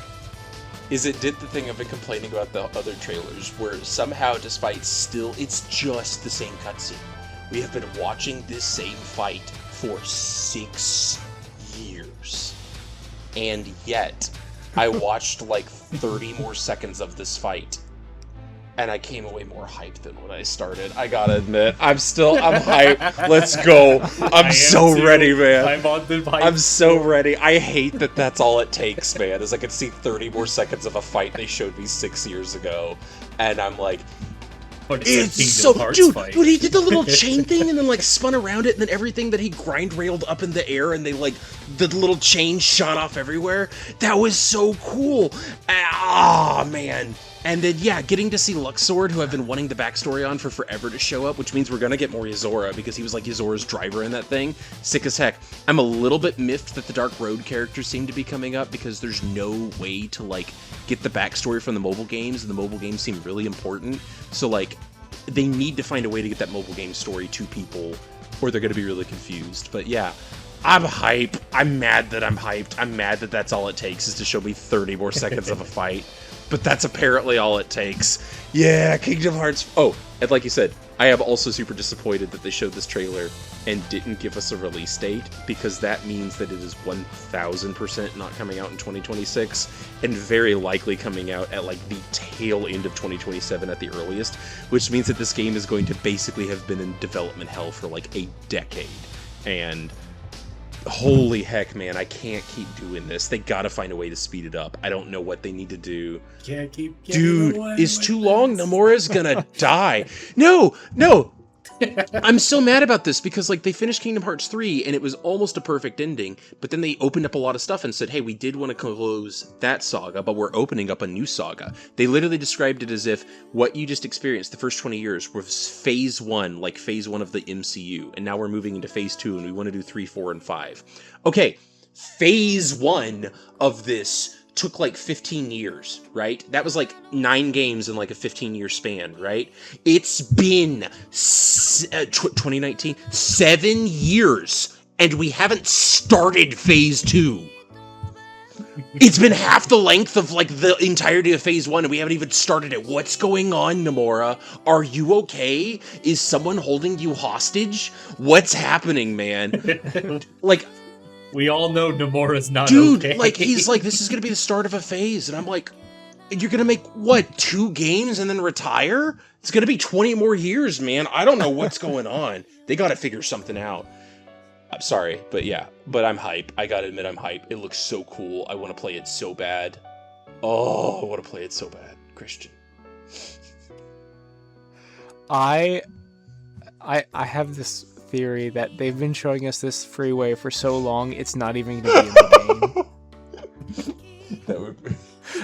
Is it did the thing I've been complaining about the other trailers, where somehow, despite it's just the same cutscene. We have been watching this same fight for 6 years. And yet, I watched like 30 more seconds of this fight. and I came away more hyped than when I started. I gotta admit, I'm hyped. Let's go. I'm so ready, man.
I'm on the hype.
I'm so ready. I hate that that's all it takes, man, is I could see 30 more seconds of a fight they showed me 6 years ago, and I'm like,
But
it's so, dude,
fight.
when he did the little chain thing and then like spun around it and then everything that he grind railed up in the air and they like, the little chain shot off everywhere, that was so cool. Ah, man. And then, yeah, getting to see Luxord, who I've been wanting the backstory on for forever to show up, which means we're gonna get more Yozora, because he was like Yozora's driver in that thing. Sick as heck. I'm a little bit miffed that the Dark Road characters seem to be coming up, because there's no way to, like, get the backstory from the mobile games, and the mobile games seem really important. So, like, they need to find a way to get that mobile game story to people, or they're gonna be really confused. But yeah, I'm hype. I'm mad that I'm hyped. I'm mad that that's all it takes, is to show me 30 more seconds of a fight. But that's apparently all it takes. Yeah, Kingdom Hearts. Oh, and like you said, I am also super disappointed that they showed this trailer and didn't give us a release date, because that means that it is 1000% not coming out in 2026, and very likely coming out at like the tail end of 2027 at the earliest, which means that this game is going to basically have been in development hell for like a decade. And holy heck, man, I can't keep doing this. They gotta find a way to speed it up. I don't know what they need to do.
Can't keep
Dude, it's too long. Nomura's gonna die. No! I'm so mad about this, because like they finished Kingdom Hearts 3 and it was almost a perfect ending, but then they opened up a lot of stuff and said, hey, we did want to close that saga, but we're opening up a new saga. They literally described it as if what you just experienced the first 20 years was phase 1, like phase 1 of the MCU, and now we're moving into phase 2 and we want to do 3, 4, and 5. Okay, phase 1 of this took like 15 years, right? That was like 9 games in like a 15-year span, right? It's been 2019, 7 years, and we haven't started phase 2. It's been half the length of like the entirety of phase 1, and we haven't even started it. What's going on, Nomura? Are you okay? Is someone holding you hostage? What's happening, man? Like,
we all know Nomura's not
dude,
okay.
like, he's like, this is gonna be the start of a phase, and I'm like, you're gonna make, what, 2 games and then retire? It's gonna be 20 more years, man. I don't know what's going on. They gotta figure something out. I'm sorry, but yeah, but I'm hype. I gotta admit, I'm hype. It looks so cool. I want to play it so bad. Oh, I want to play it so bad, Christian.
I have this theory that they've been showing us this freeway for so long, it's not even going to be in the game.
That would be...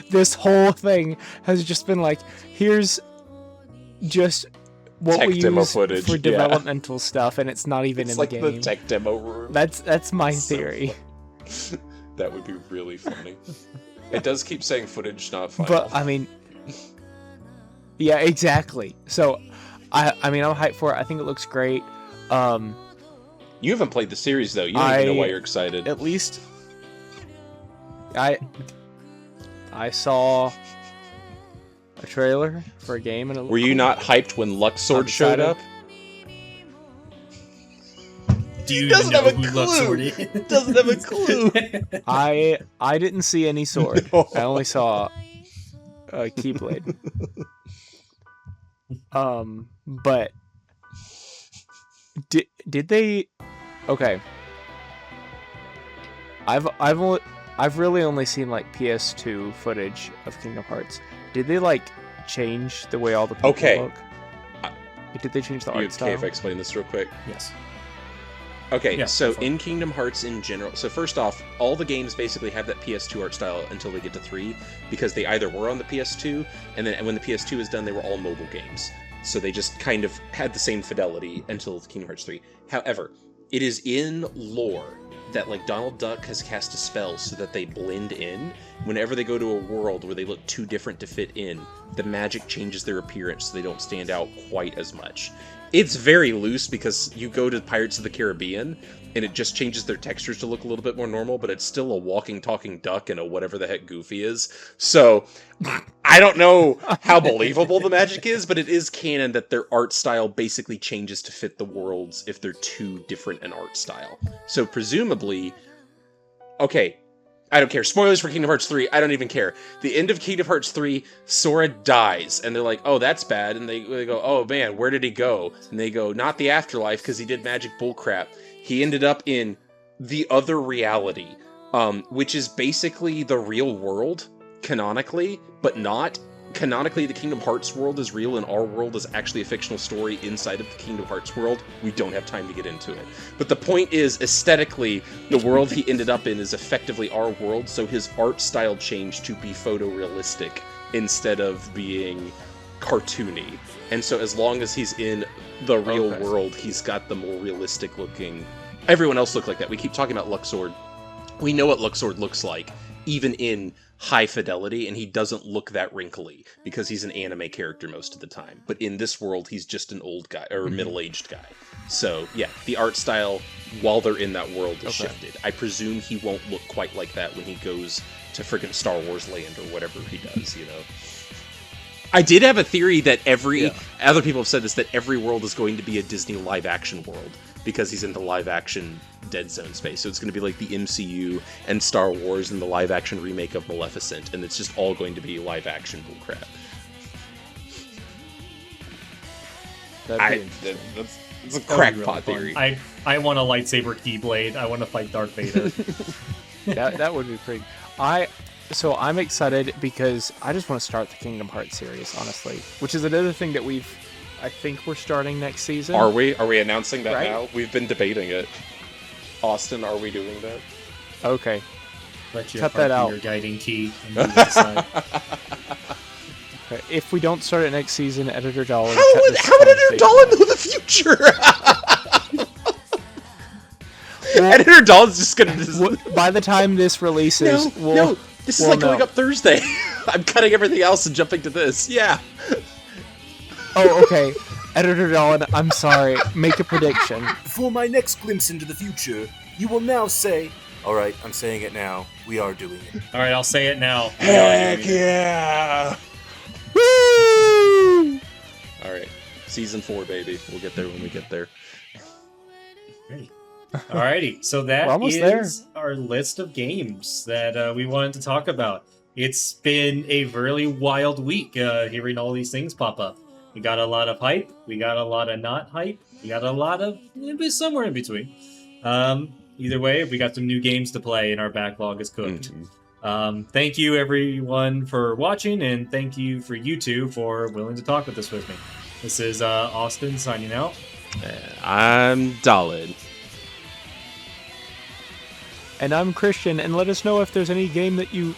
This whole thing has just been like, here's just what
tech
we
demo
use
footage,
for developmental stuff, and it's not even in
like
the game.
the tech demo room.
That's my theory.
That would be really funny. It does keep saying footage not final.
But I mean, yeah, exactly. So, I mean, I'm hyped for it. I think it looks great.
You haven't played the series though. You don't even know why you're excited.
At least, I saw a trailer for a game, and it
were you not hyped when Luxord showed up?
Do you even know who Luxord is?
Doesn't have a clue.
I didn't see any sword.
No.
I only saw a keyblade. But did they? Okay. I've really only seen like PS2 footage of Kingdom Hearts. Did they like change the way all the people look? Did they change the art style?
Okay, if I explain this real quick.
Yes.
Okay,
Yeah,
so in Kingdom Hearts in general, so first off, all the games basically have that PS2 art style until they get to 3, because they either were on the PS2, and then when the PS2 is done, they were all mobile games. So they just kind of had the same fidelity until Kingdom Hearts 3. However, it is in lore that like Donald Duck has cast a spell so that they blend in. Whenever they go to a world where they look too different to fit in, the magic changes their appearance so they don't stand out quite as much. It's very loose because you go to Pirates of the Caribbean and it just changes their textures to look a little bit more normal, but it's still a walking, talking duck and a whatever the heck Goofy is. So I don't know how believable the magic is, but it is canon that their art style basically changes to fit the worlds if they're too different an art style. So presumably, okay, I don't care. Spoilers for Kingdom Hearts 3. I don't even care. The end of Kingdom Hearts 3, Sora dies, and they're like, "Oh, that's bad." And they go, "Oh man, where did he go?" And they go, "Not the afterlife, because he did magic bullcrap. He ended up in the other reality, which is basically the real world canonically, but not." Canonically, the Kingdom Hearts world is real, and our world is actually a fictional story inside of the Kingdom Hearts world. We don't have time to get into it. But the point is, aesthetically, the world he ended up in is effectively our world, so his art style changed to be photorealistic instead of being cartoony. And so as long as he's in the real world, he's got the more realistic looking... Everyone else looked like that. We keep talking about Luxord. We know what Luxord looks like, even in high fidelity, and he doesn't look that wrinkly because he's an anime character most of the time. But in this world, he's just an old guy or middle-aged guy. So yeah, the art style while they're in that world is shifted. I presume he won't look quite like that when he goes to freaking Star Wars Land or whatever he does, you know. I did have a theory that other people have said this, that every world is going to be a Disney live-action world because he's in the live-action Dead Zone space. So it's going to be like the MCU and Star Wars and the live-action remake of Maleficent, and it's just all going to be live-action bullcrap. It's a crackpot theory.
I want a lightsaber Keyblade. I want to fight Darth Vader.
that would be pretty... So I'm excited because I just want to start the Kingdom Hearts series, honestly. Which is another thing that I think we're starting next season.
Are we? Are we announcing that now? We've been debating it. Austin, are we doing that?
Okay.
Let your
cut that out.
Your guiding key. And you decide.
Okay. If we don't start it next season, Editor Dallen...
How would Editor Dallen know the future? Editor Dallen's just gonna...
By the time this releases...
This is going up Thursday. I'm cutting everything else and jumping to this. Yeah.
Oh, okay. Editor Dallen, I'm sorry. Make a prediction.
For my next glimpse into the future, you will now say... Alright, I'm saying it now. We are doing it.
Alright, I'll say it now.
Heck yeah!
Woo!
Alright. Season 4, baby. We'll get there when we get there.
Ready. Alrighty, so that is our list of games that we wanted to talk about. It's been a really wild week hearing all these things pop up. We got a lot of hype, we got a lot of not hype, we got a lot of somewhere in between. Either way, we got some new games to play and our backlog is cooked. Thank you everyone for watching, and thank you for you two for willing to talk with this with me. This is Austin signing out.
I'm Dallen.
And I'm Christian, and let us know if there's any game that you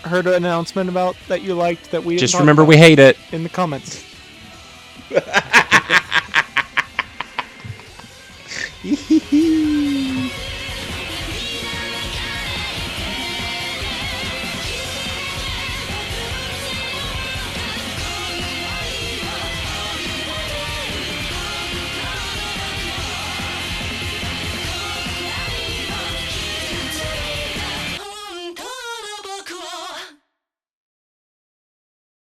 heard an announcement about that you liked that we didn't
Just
talk
remember
about
we hate it.
in the comments.